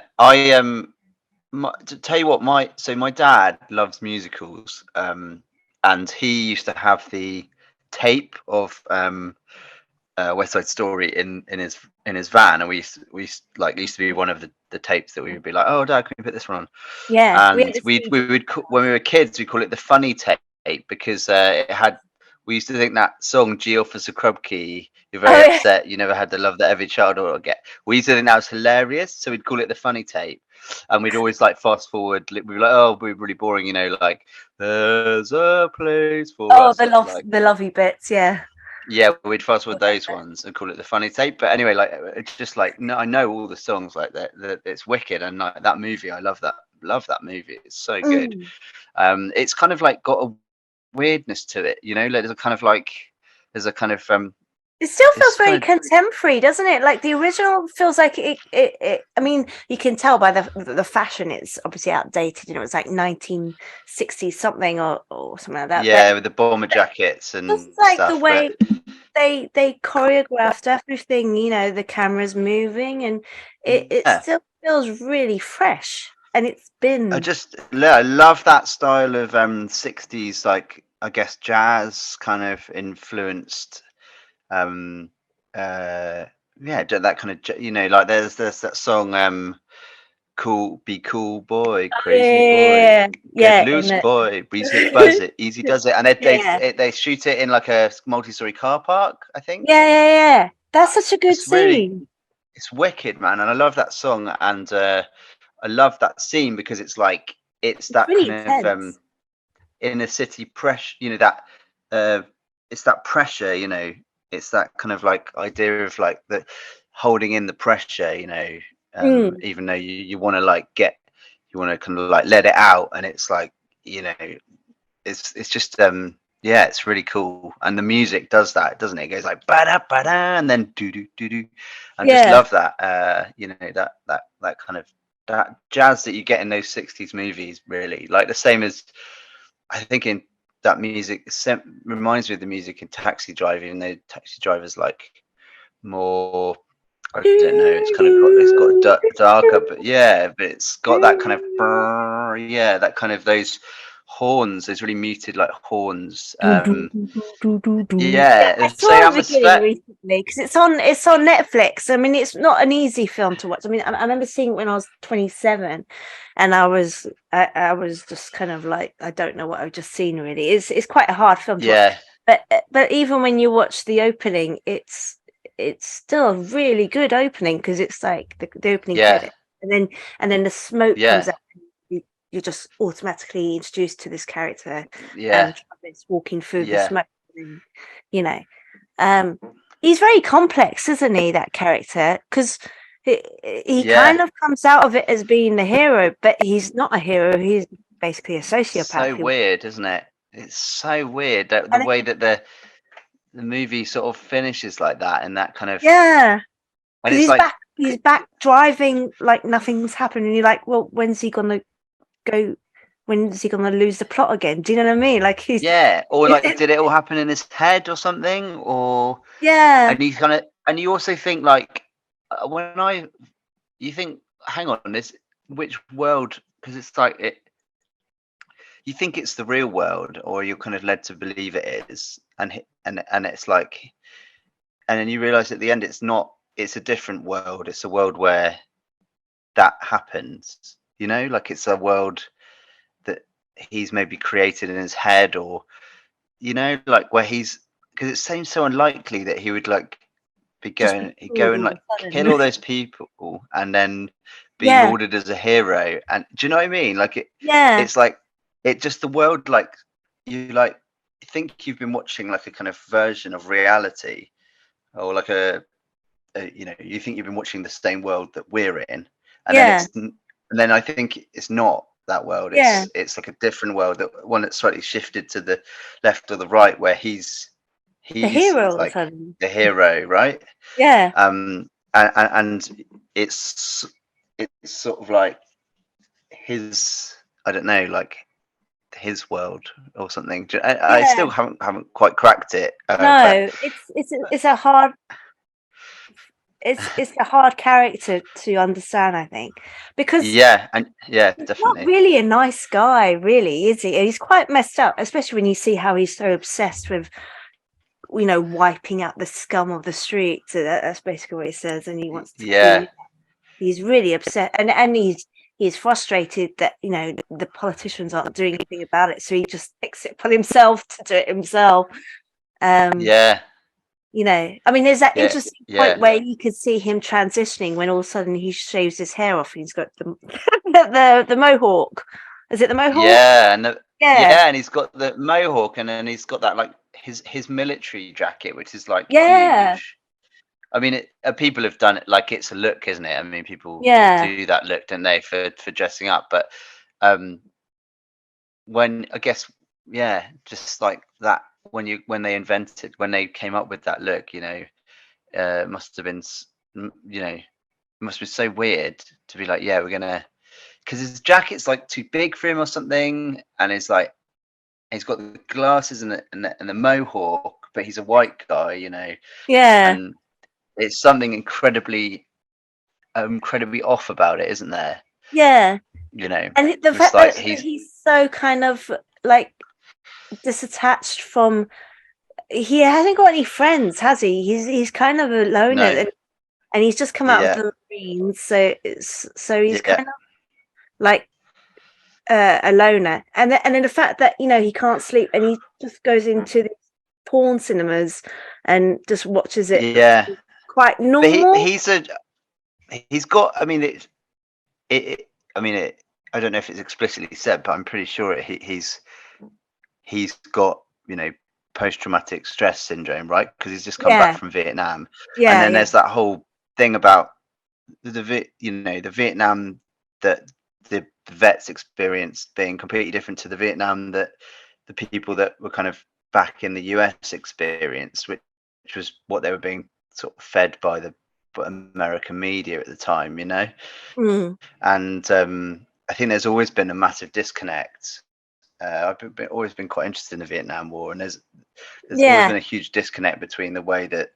To tell you what, my dad loves musicals, and he used to have the tape of West Side Story in his van, and like used to be one of the tapes that we would be like, oh Dad, can we put this one on? Yeah, we had And a CD. we would when we were kids, we call it the funny tape because it had. We used to think that song "G Officer Krupke," you're Oh very yeah. upset, you never had the love that every child ought to get. We used to think that was hilarious, so we'd call it the funny tape, and we'd always like fast forward. We'd be like, "Oh, we're really boring," like "There's a place for Oh, us." Like the lovey bits. Yeah. yeah, we'd fast forward Love that those bit. ones and call it the funny tape. But anyway, like it's just like no, I know all the songs like that. It's wicked, and like that movie, I love that. Love that movie. It's so good. Mm. It's kind of like got a weirdness to it, like there's a kind of It still feels it's very kind of contemporary, doesn't it? Like the original feels like I mean, you can tell by the fashion; it's obviously outdated. It was like 1960 something or something like that. yeah, with the bomber jackets Just and like the stuff. But way they choreographed everything, the cameras moving, and it yeah, still feels really fresh. And it's been I love that style of 60s, like I guess jazz kind of influenced um yeah, that kind of like there's that song cool, be cool boy, crazy boy, yeah, get yeah, in loose it. boy, breeze it, buzz it, easy does it, and Yeah, they shoot it in like a multi-story car park, I think. yeah, yeah, yeah. That's such a good It's really, scene. it's wicked, man, and I love that song, and I love that scene because it's like it's It's that really kind of intense. inner city pressure, that uh, it's that pressure, it's that kind of like idea of like the holding in the pressure, Mm, even though you want to like you want to kind of like let it out, and it's like it's just yeah, it's really cool, and the music does that, doesn't it? It goes like ba da ba da, and then do do do do. I just yeah. love that, that kind of that jazz that you get in those '60s movies, really, like the same as I think in that music reminds me of the music in Taxi Driver, even though Taxi Driver's like more, I don't know, it's kind of got darker, but yeah, but it's got that kind of yeah, that kind of those horns, those really muted like horns. Do, do, do, do, do, do. Yeah, I Yeah, so saw the beginning atmospheric. recently because it's on Netflix. I mean, it's not an easy film to watch. I mean, I remember seeing it when I was 27, and I was just kind of like, I don't know what I've just seen. Really, it's quite a hard film to watch. Yeah, But even when you watch the opening, it's still a really good opening because it's like the opening yeah, credit, and then the smoke comes yeah, out. You're just automatically introduced to this character yeah, Travis walking through the yeah, smoke, and, you know, um, he's very complex, isn't he? That character, because he yeah. kind of comes out of it as being the hero, but he's not a hero. He's basically a sociopath. So weird, isn't it? It's so weird that the And way that the movie sort of finishes like that, and that kind of, yeah, and because it's he's like, back. He's back driving like nothing's happened, and you're like, well, when's he gonna go? When's he gonna lose the plot again? Do you know what I mean? Like he's yeah, or like, did it all happen in his head or something? Or, yeah, and he's kind of, and you also think like, when you think, hang on, this, which world? Because it's like you think it's the real world, or you're kind of led to believe it is, and it's like, and then you realize at the end it's not. It's a different world. It's a world where that happens. Like it's a world that he's maybe created in his head, or like where because it seems so unlikely that he would like just be he'd go cool and all of like a kill sudden. all those people and then be Yeah, lauded as a hero. And do you know what I mean? Like yeah, it's like it just the world, like you like think you've been watching like a kind of version of reality, or like you think you've been watching the same world that we're in, and then yeah, I think it's not that world. yeah. It's like a different world, that one that's slightly shifted to the left or the right, where The he's hero all of a like sudden. the hero, right? Yeah, And it's sort of like his, I don't know, like his world or something. I yeah. still haven't quite cracked it, but No, it's a hard it's a hard character to understand, I think, because yeah, and yeah, he's not definitely, really a nice guy, really, is he? He's quite messed up, especially when you see how he's so obsessed with, wiping out the scum of the streets. So that's basically what he says, and he wants to clean yeah, it. He's really upset, and he's frustrated that the politicians aren't doing anything about it, so he just takes it upon himself to do it himself. Um, yeah, I mean, there's that yeah, interesting point yeah, where you could see him transitioning when all of a sudden he shaves his hair off and he's got the the mohawk. Is it the mohawk? yeah, Yeah, yeah, and he's got the mohawk, and then he's got that like his military jacket, which is like yeah, huge. I mean, people have done it like it's a look, isn't it? I mean, people yeah, do that look, don't they, for dressing up? But um, when I guess, yeah, just like that, when they came up with that look, it must have been, it must be so weird to be like, yeah, we're gonna, because his jacket's like too big for him or something, and it's like he's got the glasses and the mohawk, but he's a white guy, yeah, and it's something incredibly off about it, isn't there? yeah. You know, And the it's fact like that he's he's so kind of like disattached from, he hasn't got any friends, has he? He's kind of a loner, no, and he's just come out of yeah, the Marines, so he's yeah, kind of like a loner, and then the fact that he can't sleep and he just goes into the porn cinemas and just watches it yeah. quite But normal. he's got. I mean, I mean, I don't know if it's explicitly said, but I'm pretty sure he's got post-traumatic stress syndrome, right? Because he's just come back Yeah, from Vietnam, and yeah, then yeah, there's that whole thing about the Vietnam that the vets experienced being completely different to the Vietnam that the people that were kind of back in the US experienced, which was what they were being sort of fed by the American media at the time. mm, And I think there's always been a massive disconnect. Always been quite interested in the Vietnam War, and there's always yeah, been a huge disconnect between the way that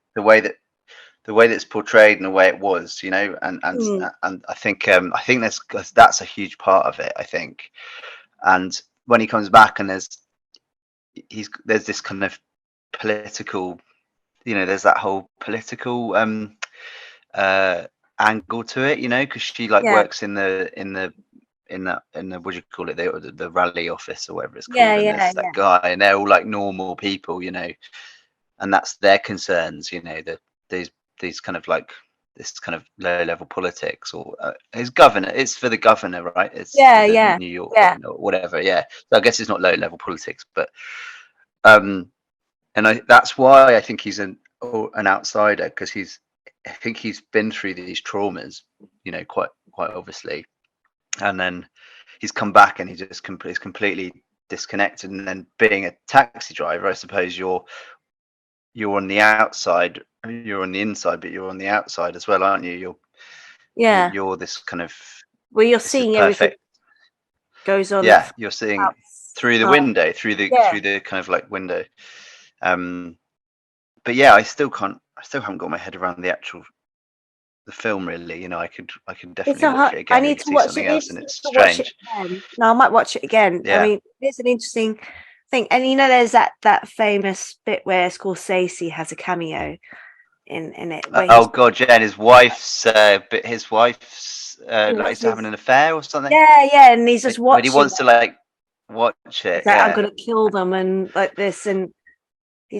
it's portrayed and the way it was, and mm, I think that's a huge part of it, I think. And when he comes back and there's this kind of political, there's that whole political angle to it, because she like Yeah. works in the what do you call it, the rally office or whatever it's Yeah, called, and yeah, there's that guy, and they're all like normal people, and that's their concerns, that these kind of like this kind of low level politics, or his governor, it's for the governor, right? It's for yeah, the yeah, New York yeah, governor or whatever. Yeah, so I guess it's not low level politics, but and that's why I think he's an outsider, because I think he's been through these traumas, quite obviously, and then he's come back and he just is completely disconnected. And then being a taxi driver, I suppose you're on the outside, you're on the inside, but you're on the outside as well, aren't you? yeah. You're this kind of, Well, you're it's a seeing everything perfect, goes on yeah, you're seeing through the outside. window, through Yeah. the kind of like window. But yeah, I still haven't got my head around the film really. I could It's definitely a watch hard, it I again need and to see watch something it. I need else, and to it's watch it strange. again. No, I might watch it again. I Yeah. mean, it's an interesting thing. And there's that famous bit where Scorsese has a cameo in it, where Oh God, yeah, and his wife's he like wants to having his, an affair or something. yeah, and he's just When he watching wants it. to like watch He's it, like, I'm yeah. gonna kill them and like this, and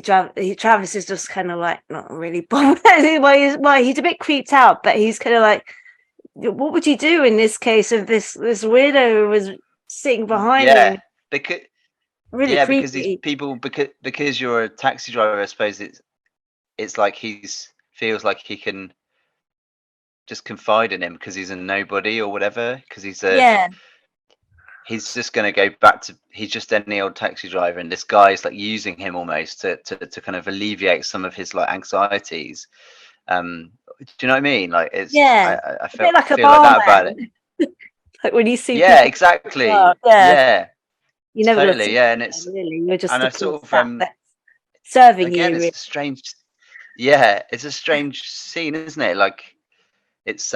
Travis is just kind of like not really bothered. He's a bit creeped out, but he's kind of like, what would you do in this case if this weirdo who was sitting behind Yeah, him? because Really because these creepy. people, because you're a taxi driver, I suppose it's like he's feels like he can just confide in him because he's a nobody or whatever, because Yeah, he's just going to go back to, he's just any old taxi driver, and this guy's like using him almost to kind of alleviate some of his like anxieties. Do you know what I mean? Like yeah. I A bit like a feel like that about it. barman. Like when you see Yeah, people, exactly. oh, yeah, Yeah, you never got to totally. see Yeah, and them, really. You're just and the I poor sort of sap that's serving again, you. it's Really. a strange, yeah, it's a strange scene, isn't it? Like it's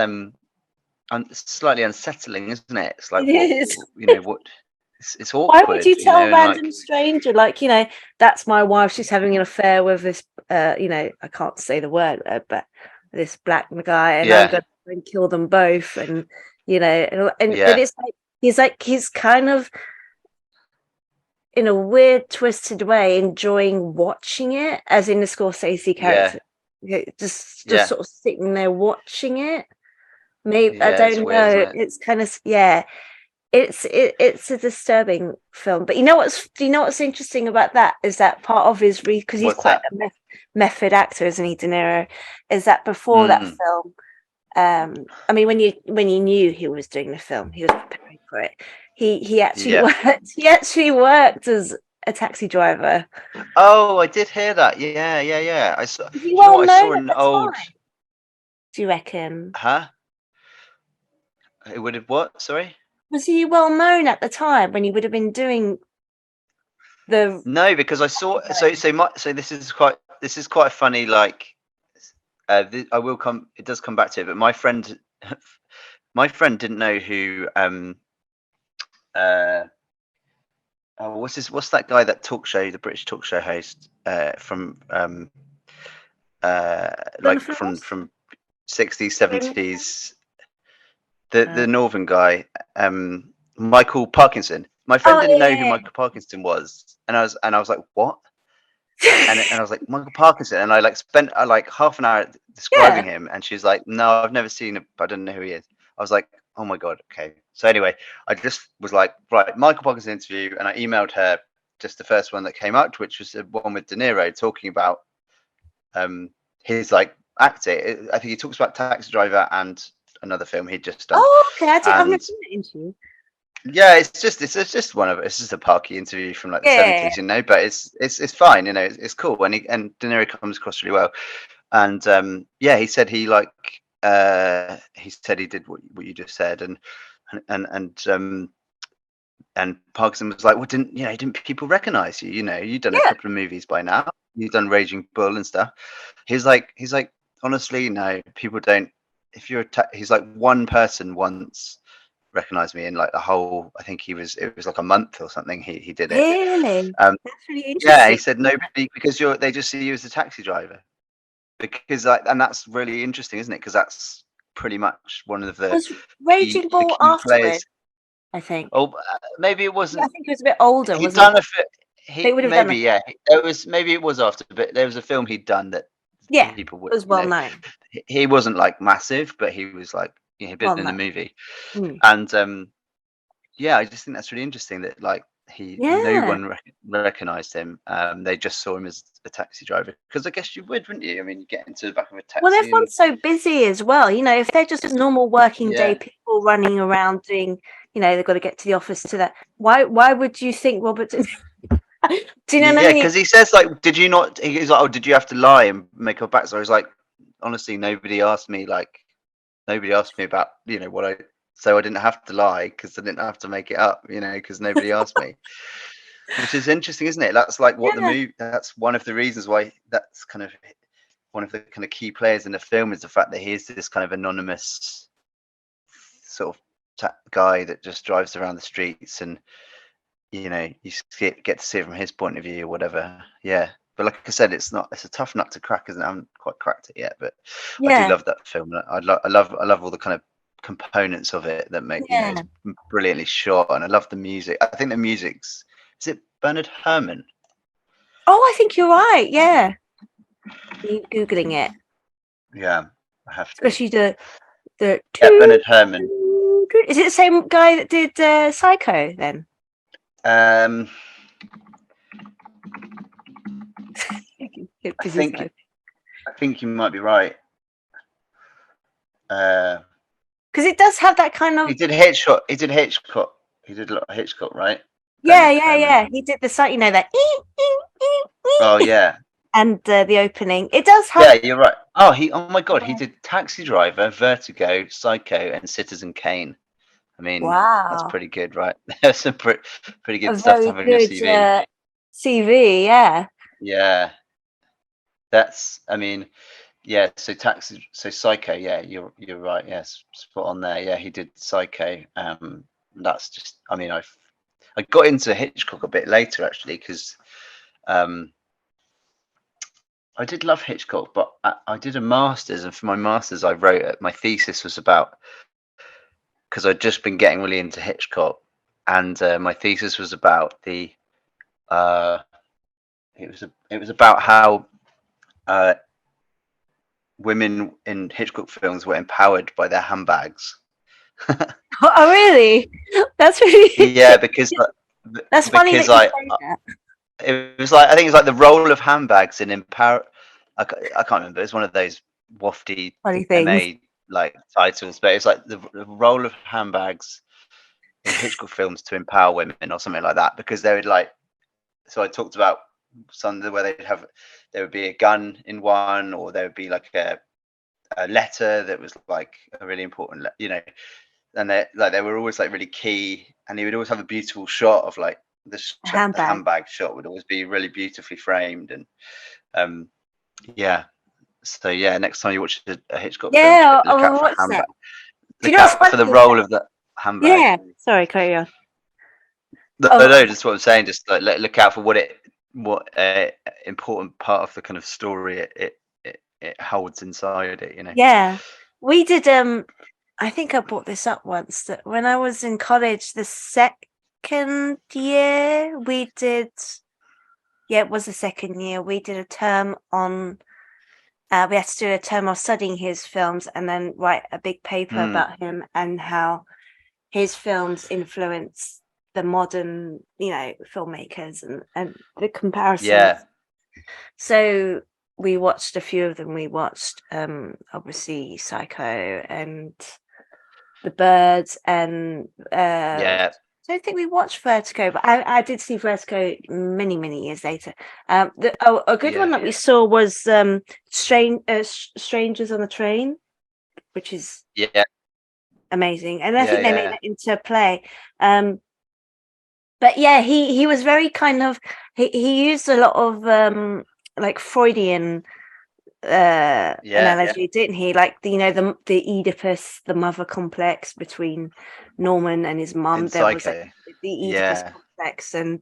slightly unsettling, isn't it? It's It like is. what it's Why would awkward, you tell and like random stranger, like, that's my wife, she's having an affair with this, I can't say the word, but this black guy, and I'm yeah, going to kill them both. And, and yeah, it's he's kind of, in a weird, twisted way, enjoying watching it, as in the Scorsese yeah, character. Just yeah, sort of sitting there watching it. Maybe, I yeah. It's don't weird, isn't know. it? It's kind of, yeah. It's a disturbing film, but what's interesting about that is that part of his because he's What's quite that? a method actor, isn't he, De Niro? Is that before that Mm, film? I mean, when you knew he was doing the film, he was preparing for it. He actually yeah. worked. He actually worked as a taxi driver. Oh, I did hear that. Yeah, yeah, yeah. I saw. Do Was he you know well what? I saw known at an the old. time? Do you reckon? Huh? It would have what? Sorry. Was he well known at the time when he would have been doing the? No, because I saw. So this is quite funny. Like, I will come. It does come back to it, but my friend didn't know who. Uh, oh, what's that guy, that talk show, the British talk show host, from like Jonathan Ross? from 60s, Jamie? 70s, the Uh, northern guy, Michael Parkinson. My friend oh didn't know who yeah, Michael Parkinson was, and I was like, what? And I was like, Michael Parkinson, and I like spent like half an hour describing yeah. him, and she's like, no, I've never seen him, I don't know who he is. I was like, oh my god, okay. So anyway, I just was like, right, Michael Parkinson interview, and I emailed her just the first one that came out, which was the one with De Niro talking about his like acting. I think he talks about Taxi Driver and another film he'd just done, Oh, okay. I've never and seen that interview. yeah, it's just one of it. It's just a Parky interview from like the Yeah. 70s, but it's fine, it's cool, and De Niro comes across really well, and yeah, he said he said he did what you just said, and and um and Parkinson was like, well, didn't people recognize you? You've done a Yeah. couple of movies by now, you've done Raging Bull and stuff. He's like, honestly, no, people don't. If you're he's like, one person once recognize me in like the whole. I think it was like a month or something. He did it. Really? Um, That's really yeah, he interesting. said nobody because they just see you as a taxi driver because and that's really interesting, isn't it? Because that's pretty much one of Was Raging the Bull key afterward, players. I think. Oh, maybe it Yeah, I wasn't. think he was a bit older, He'd wasn't done he? a fi- They he would have done maybe a yeah. It was maybe it was after, but there was a film he'd done that yeah, people it would, was well known. he wasn't like massive, but he was like he'd been Well in the known. movie, Mm. and yeah, I just think that's really interesting that like no Yeah. one recognized him. They just saw him as a taxi driver because I guess you would, wouldn't you? I mean, you get into the back of a Well, taxi and everyone's so busy as well. If they're just normal working day yeah, people running around doing, they've got to get to the office to that. Why would you think Robert? Do you know what I yeah, mean? because he says like, did you not? He's like, oh, did you have to lie and make a backstory? I was like, honestly, nobody asked me about what so I didn't have to lie because I didn't have to make it up, because nobody asked me, which is interesting, isn't it? That's like what the Yeah. movie. That's one of the reasons why that's kind of one of the kind of key players in the film is the fact that he is this kind of anonymous sort of guy that just drives around the streets and you get to see it from his point of view or whatever. Yeah, but like I said, it's a tough nut to crack, isn't it? I haven't quite cracked it yet, but I do Yeah. love that film. I love all the kind of components of it that make Yeah. it's brilliantly shot, and I love the music. I think the music's is it Bernard Herrmann? Oh, I think you're right. Yeah. You Googling it, Yeah, I have to. especially the Yeah, Bernard Herrmann. Is it the same guy that did Psycho then? Um, Get I busy think Psycho. I think you might be right. Uh, Because it does have that kind he of did Hitchcock. He did Hitchcock. He did a lot of Hitchcock, right? yeah, Bernard yeah, Herrmann. yeah. He did the site, that Oh yeah, and the opening. It does have yeah, you're right. Oh my God, he did Taxi Driver, Vertigo, Psycho, and Citizen Kane. I mean, that's wow, pretty good, right? That's some pretty a good stuff to very have on your good CV. CV. Yeah, Yeah, I mean, yeah. So Psycho, yeah, you're right. Yes, spot on there. Yeah, he did Psycho. That's just, I mean, I got into Hitchcock a bit later actually because um, I did love Hitchcock, but I did a master's, and for my master's, I wrote my thesis was about because I'd just been getting really into Hitchcock, and my thesis was about uh, it was about how uh, women in Hitchcock films were empowered by their handbags. oh really? That's really Yeah, because that's funny because that you say that. it was like I think it was like the role of handbags in empower. I can't remember. It's one of those wafty Funny things. MA like titles, but it's like the role of handbags in Hitchcock films to empower women or something like that. Because they would like. So I talked about some where there would be a gun in one, or there would be like a letter that was like a really important, and they were always like really key, and he would always have a beautiful shot of like A the handbag. handbag shot would always be really beautifully framed, and um yeah. So yeah, next time you watch a Hitchcock film, Yeah, look out for what's that? handbag. Do you Look know what's out for the funny? role of the handbag. Yeah. Sorry, carry on. No, Oh, no, that's what I'm saying. Just like look out for what important part of the kind of story it holds inside it. yeah. We did. I think I brought this up once that when I was in college, the second year we did. Yeah, it was the second year. We did a term on. We had to do a term of studying his films and then write a big paper Mm, about him and how his films influence the modern, filmmakers and the yeah, comparisons. So we watched a few of them. We watched obviously Psycho and The Birds and yeah, I don't think we watched Vertigo, but I did see Vertigo many, many years later. A good one yeah, that we saw was Strangers on the Train, which is yeah, amazing. And I yeah, think they made yeah, that into a play. But yeah, he was very kind of he used a lot of like Freudian Yeah. analogy, didn't he? Like the Oedipus, the mother complex between Norman and his In mum. There was like Psycho. the Oedipus Yeah. complex, and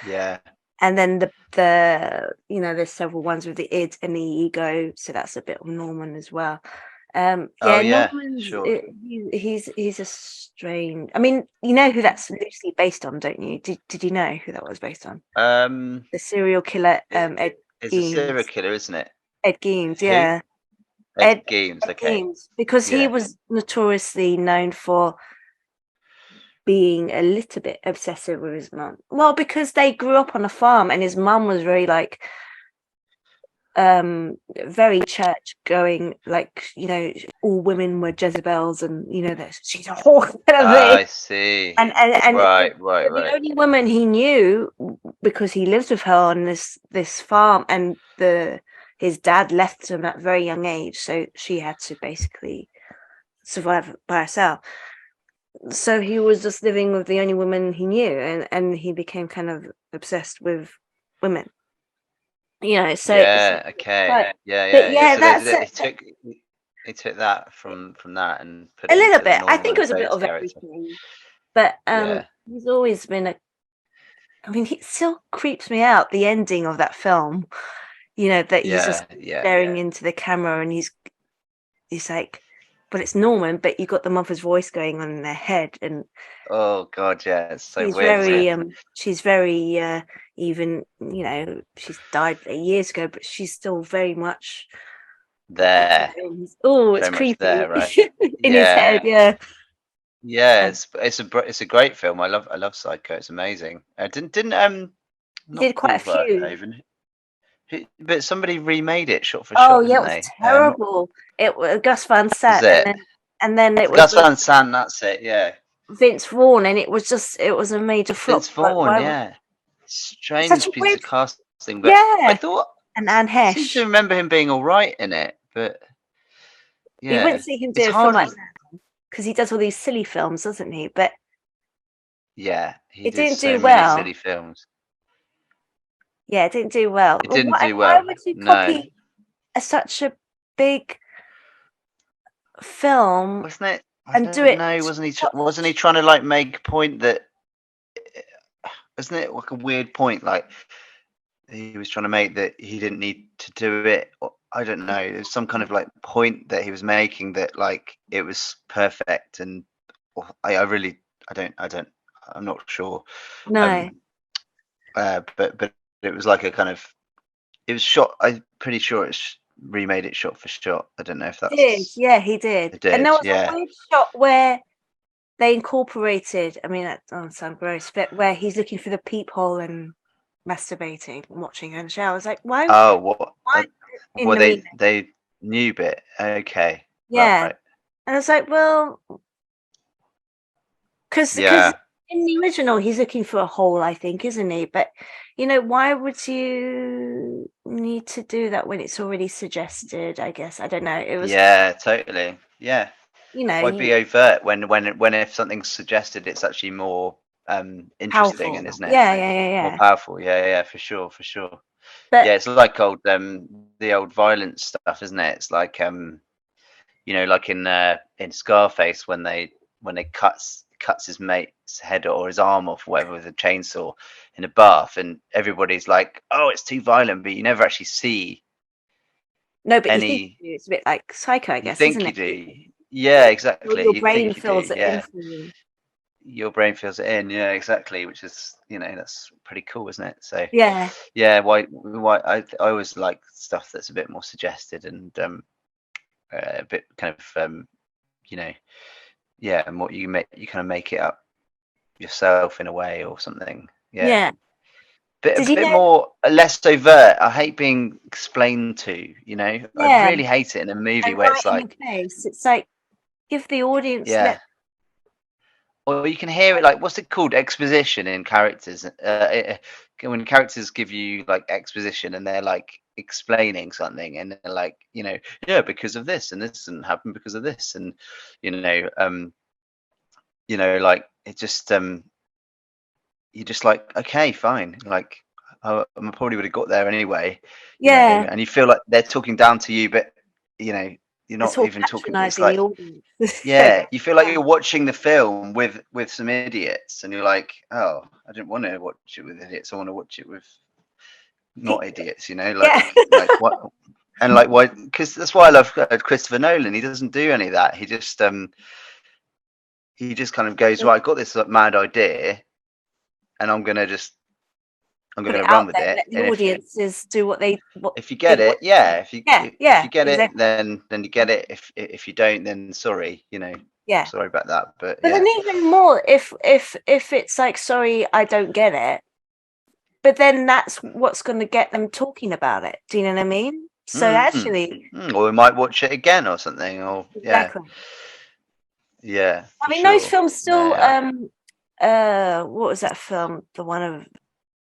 Yeah. then there's several ones with the id and the ego, so that's a bit of Norman as well. Oh Yeah, yeah. Norman's Sure. he's a strange. I mean, you know who that's loosely based on, don't you? Did you know who that was based on? Um, The serial killer, it, Ed it's a serial Gein. killer, isn't it? Ed Gein, Who? yeah. Ed Geems. Ed Okay. Gein, because he Yeah. was notoriously known for being a little bit obsessive with his mum. Well, because they grew up on a farm and his mum was very like very church going, like, all women were Jezebels, and that she's a whore kind of thing. I see. And Right. Right. the Right. only woman he knew, because he lived with her on this farm, and his dad left him at a very young age, so she had to basically survive by herself. So he was just living with the only woman he knew, and he became kind of obsessed with women. So Yeah. Okay. but Yeah. but Yeah. Yeah. yeah, So that's it. he took that from that and put A it little into the bit. I think it Norman was a bit Bates of character. everything. But Yeah. he's always been I mean, it still creeps me out, the ending of that film, that he's just Yeah. Yeah. staring into the camera, and he's like, but it's Norman, but you got the mother's voice going on in their head, and Oh God. Yeah. It's so she's weird, isn't it? very even, she's died years ago, but she's still very much There. oh, it's Very much there. creepy Right. in his head, Yeah. yeah. Yeah. And It's a great film. I love Psycho. It's amazing. Didn't he not did quite a Paul few. Verhoeven. But somebody remade it shot for Oh shot, yeah, didn't it was they? Not terrible. It was Gus Van was Sant, and it? then it was Gus Van Sant. That's it. Yeah. Vince Vaughn, and it was a major flop. Vince But Vaughn. why would Yeah. such a Strange piece weird, of casting, but I yeah. thought And Anne I seem to Hesh, remember him being all right in it. But you yeah, wouldn't see him it's do a film hard. like that because he does all these silly films, doesn't he? But Yeah, he it did didn't so do many well. silly films. Yeah, it didn't do well. It Well, didn't do why well. would you No, copy such a big film wasn't it? I and do don't it? know. Wasn't he trying to like make a point that? Isn't it like a weird point? Like he was trying to make that he didn't need to do it. I don't know. There's some kind of like point that he was making that like it was perfect, and I really I don't I'm not sure. No, Um, but it was like a kind of it was shot. I'm pretty sure it's remade it shot for shot. I don't know if did that's yeah, he did, it and did. there was a Yeah. weird shot where they incorporated. I mean, that doesn't sound gross, but where he's looking for the peephole and masturbating and watching her in the shower. I was like, why? Oh, what? Why in Well, the remake? they knew bit. Okay, Yeah, right. and I was like, well, because Yeah, in the original he's looking for a hole, I think, isn't he? But why would you need to do that when it's already suggested? I guess I don't know. It was, yeah, totally. Yeah. Why you be overt when if something's suggested, it's actually more interesting, powerful. and isn't it? Yeah, yeah, yeah, More yeah. powerful. Yeah, yeah, for sure, for sure. But Yeah, it's like the old violence stuff, isn't it? It's like like in Scarface when they cuts his mate's head or his arm off, whatever, with a chainsaw in a bath, and everybody's like, "Oh, it's too violent," but you never actually see no, but you think any. it's a bit like Psycho, I You guess, isn't think you it? do, yeah, exactly. Your You brain think you do, fills it in yeah. for you. Your brain fills it in, yeah, exactly. Which is, that's pretty cool, isn't it? So, Yeah. yeah, why I always like stuff that's a bit more suggested and a bit kind of you know, yeah, and what you kind of make it up yourself in a way or something. Yeah. Yeah. Bit Did a you bit know? more less overt. I hate being explained to. I Yeah. really hate it in a movie And where right it's in your like, face. It's like, give the audience yeah. let. Or you can hear it like, what's it called? Exposition in characters. When characters give you like exposition and they're like explaining something and they're like, yeah, because of this and this and happened because of this and you know, um, like it just you're just like, okay, fine. Like I probably would have got there anyway, Yeah, and you feel like they're talking down to you, but you're it's not all even talking. It's patronising the like, audience. yeah, you feel like you're watching the film with some idiots, and you're like, oh, I didn't want to watch it with idiots. I want to watch it with not idiots. Yeah. Like what? And like why? Because that's why I love Christopher Nolan. He doesn't do any of that. He just kind of goes, right, I got this like, mad idea, and I'm Put gonna it run out with there, it. let the And audiences do what if you they get it, want. yeah. Yeah, If yeah, you get it, exactly. then you get it. If you don't, then sorry. Yeah. Sorry about that. But But then yeah, even more if it's like, sorry, I don't get it, but then that's what's going to get them talking about it. Do you know what I mean? So actually, Or we might watch it again or something. Or yeah, exactly. yeah, I for mean, those sure. films No, still. yeah. What was that film? The one of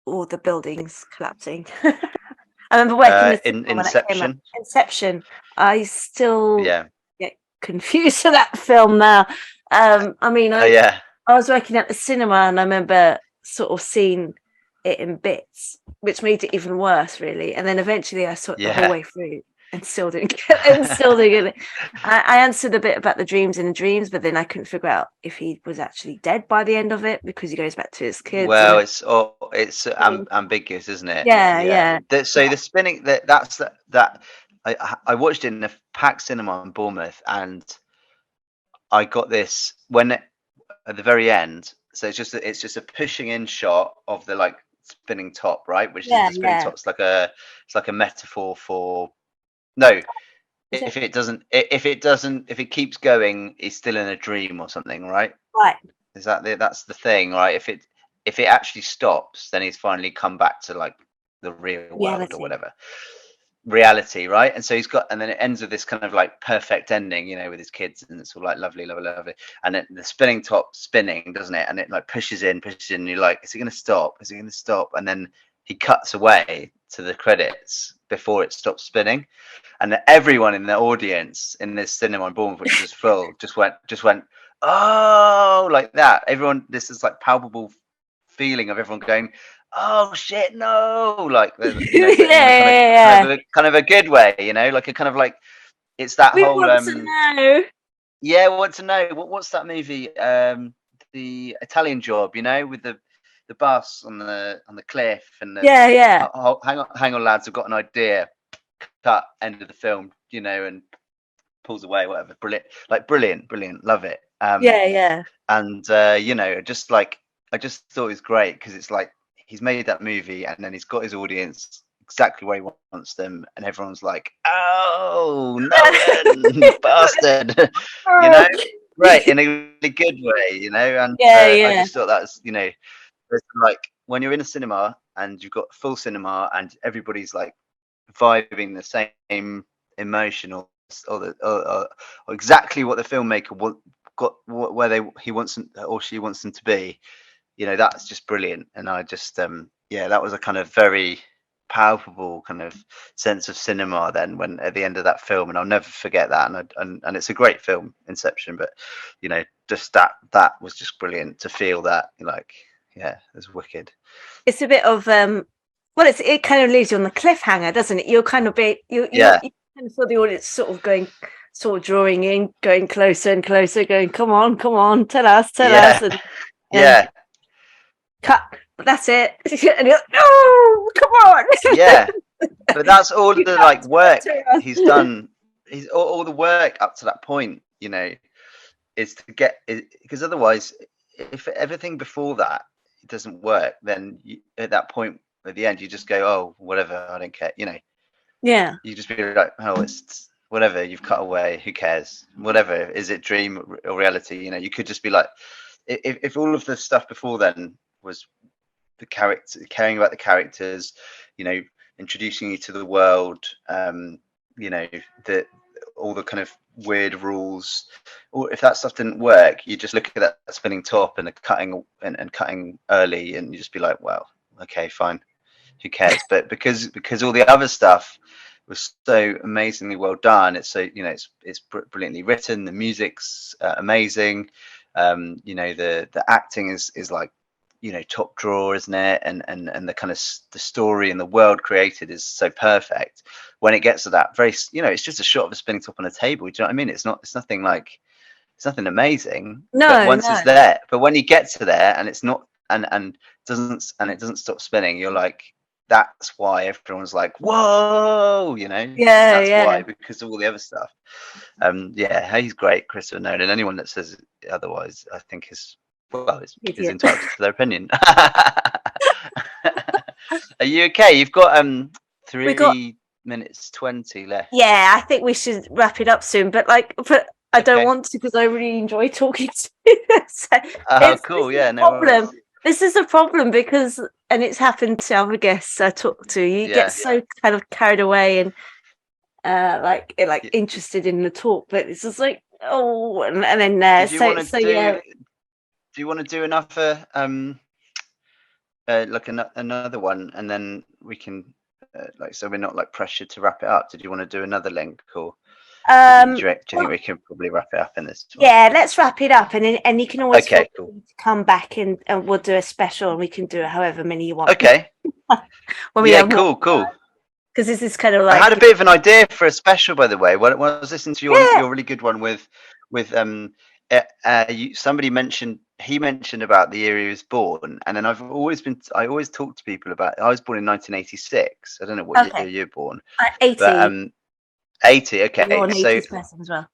all the buildings collapsing. I remember working in the In cinema when that came up. Inception. Inception. I still Yeah. get confused with that film now. I mean, Oh yeah. I was working at the cinema and I remember sort of seeing it in bits, which made it even worse, really. And then eventually I saw it the whole Yeah. way through and still didn't get it. And still didn't get it. I answered a bit about the dreams in the dreams, but then I couldn't figure out if he was actually dead by the end of it because he goes back to his kids. Well, And it's ambiguous, isn't it? yeah, Yeah. yeah, So the spinning that I watched it in a packed cinema in Bournemouth, and I got this when at the very end. So it's just a pushing in shot of the like spinning top, right? Which is yeah, the spinning yeah. top's like a metaphor for no. Is it If it keeps going, it's still in a dream or something, right? right? That's the thing, right? If it actually stops, then he's finally come back to like the real world or Reality. whatever reality, right? And then it ends with this kind of like perfect ending, with his kids, and it's all like lovely, lovely, lovely. And then the spinning top spinning, doesn't it? And it like pushes in, and you're like, is it going to stop? Is it going to stop? And then he cuts away to the credits before it stops spinning, and everyone in the audience in this cinema in Bournemouth, which was full, just went, oh, like that. Everyone, this is like palpable feeling of everyone going, oh shit, no, like Yeah, but in a kind of yeah, kind yeah. of a kind of a good way, like a kind of like it's that We whole want to know. yeah, I want to know what's that movie, the Italian Job, with the bus on the cliff and the Yeah, yeah, oh, hang on lads, I've got an idea, cut, end of the film, and pulls away, whatever. Brilliant, love it. yeah, yeah. And just like I just thought it was great because it's like he's made that movie and then he's got his audience exactly where he wants them, and everyone's like, "Oh, Nolan, bastard," you know, right in a good way, And Yeah, I yeah. just thought that's it's like when you're in a cinema and you've got full cinema and everybody's like vibing the same emotion or exactly what the filmmaker where he wants them or she wants them to be, that's just brilliant. And I just yeah, that was a kind of very palpable kind of sense of cinema then when at the end of that film, and I'll never forget that. And it's a great film, Inception, but just that was just brilliant to feel that, like, yeah, it was wicked. It's a bit of well, it kind of leaves you on the cliffhanger, doesn't it? You're kind of Yeah, you kind of feel the audience sort of drawing in, going closer and closer, going, come on, tell us, yeah, and yeah, cut. That's it. And you're like, no, come on. yeah. But that's all You the have like to work tell us. he's done. He's all the work up to that point, is to get because otherwise, if everything before that doesn't work, then at that point at the end, you just go, oh, whatever, I don't care. Yeah, You just be like, oh, it's whatever. You've cut away. Who cares? Whatever. Is it dream or reality? You could just be like, if all of the stuff before then was the character, caring about the characters, introducing you to the world, the all the kind of weird rules, or if that stuff didn't work, you just look at that spinning top and the cutting and cutting early, and you just be like, well, okay, fine, who cares? But because all the other stuff was so amazingly well done, it's so it's brilliantly written, the music's amazing, the acting is like top drawer, isn't it? And the kind of the story and the world created is so perfect. When it gets to that very, it's just a shot of a spinning top on a table. Do you know what I mean? It's nothing like, it's nothing amazing. But No, once no. it's there, but when you get to there and it's not, and it doesn't stop spinning, you're like, that's why everyone's like, whoa, Yeah, that's why, yeah. because of all the other stuff. Yeah, he's great, Christopher Nolan. Anyone that says otherwise, I think is is Idiot. entitled to their opinion. Are you okay? You've got We got 3 minutes 20 left. Yeah, I think we should wrap it up soon, but I don't Okay. want to because I really enjoy talking to you. So Oh, this cool. is Yeah, a no worries. problem. This is a problem because, and it's happened to other guests I talk to. You Yeah. get so kind of carried away and Yeah. interested in the talk, but it's just like, oh, and then Did you want to so do? yeah. Do you want to do another like another one, and then we can so we're not like pressured to wrap it up? Did you want to do another link, or do you think we can probably wrap it up in this one? Yeah, let's wrap it up, and you can always feel Okay, cool. free to come back and we'll do a special, and we can do it however many you want. Okay. When we Yeah, have more, cool. because this is kind of I like had a bit of an idea for a special, by the way. When I was listening to your really good one with somebody mentioned about the year he was born, and then I always talk to people about. I was born in 1986. I don't know what year you're born, 80. but 80. Okay, You're an so 80s person as well.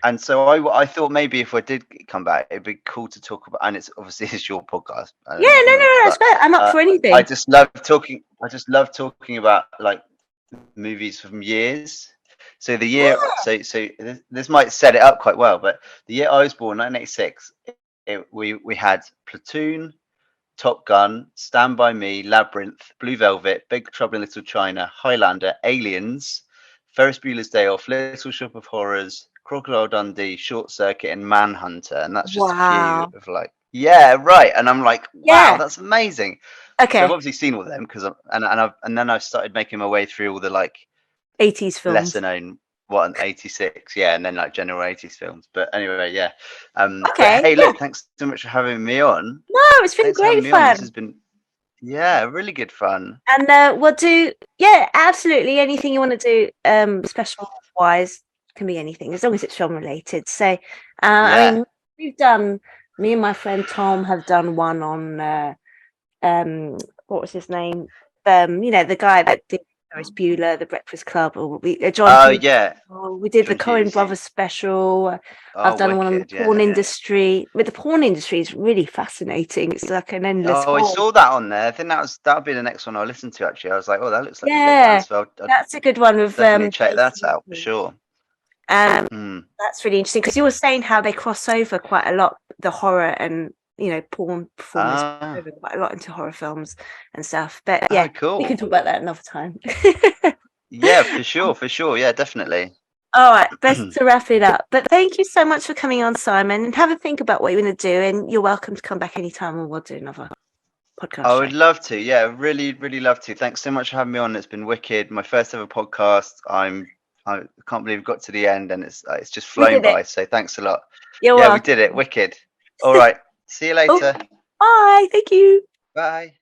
and so I thought maybe if I did come back, it'd be cool to talk about. And it's obviously it's your podcast. I Yeah, don't no, know, it's great. I'm up for anything. I just love talking. I just love talking about like movies from years. So the year, so this might set it up quite well. But the year I was born, 1986, we had Platoon, Top Gun, Stand By Me, Labyrinth, Blue Velvet, Big Trouble in Little China, Highlander, Aliens, Ferris Bueller's Day Off, Little Shop of Horrors, Crocodile Dundee, Short Circuit, and Manhunter. And that's just a few of like, yeah, right. And I'm like, wow, that's amazing. Okay. So I've obviously seen all of them because and then I've started making my way through all the like 80s films, lesser known 86, yeah, and then like general 80s films. But anyway, yeah. Okay. But hey, look, thanks so much for having me on. No, it's been great fun. This has been really good fun. And we'll do absolutely anything you want to do special wise, can be anything as long as it's film related. So I mean, me and my friend Tom have done one on what was his name? The guy that did Ferris Bueller, The Breakfast Club, or John. We did John the Coen Brothers special. I've done one on the porn industry. With the porn industry, it's really fascinating. It's like an endless. I saw that on there. I think that'll be the next one I'll listen to. Actually, I was like, that looks like a good one. So that's a good one. With definitely check that out for sure. That's really interesting because you were saying how they cross over quite a lot, the horror and porn performers over quite a lot into horror films and stuff. But yeah, cool. We can talk about that another time. Yeah, for sure. Yeah, definitely. All right, best to wrap it up. But thank you so much for coming on, Simon, and have a think about what you want to do. And you're welcome to come back anytime and we'll do another podcast. I would love to. Yeah, really, really love to. Thanks so much for having me on. It's been wicked. My first ever podcast. I can't believe we got to the end and it's just flown by. So thanks a lot. You're welcome. We did it. Wicked. All right. See you later. Bye. Thank you. Bye.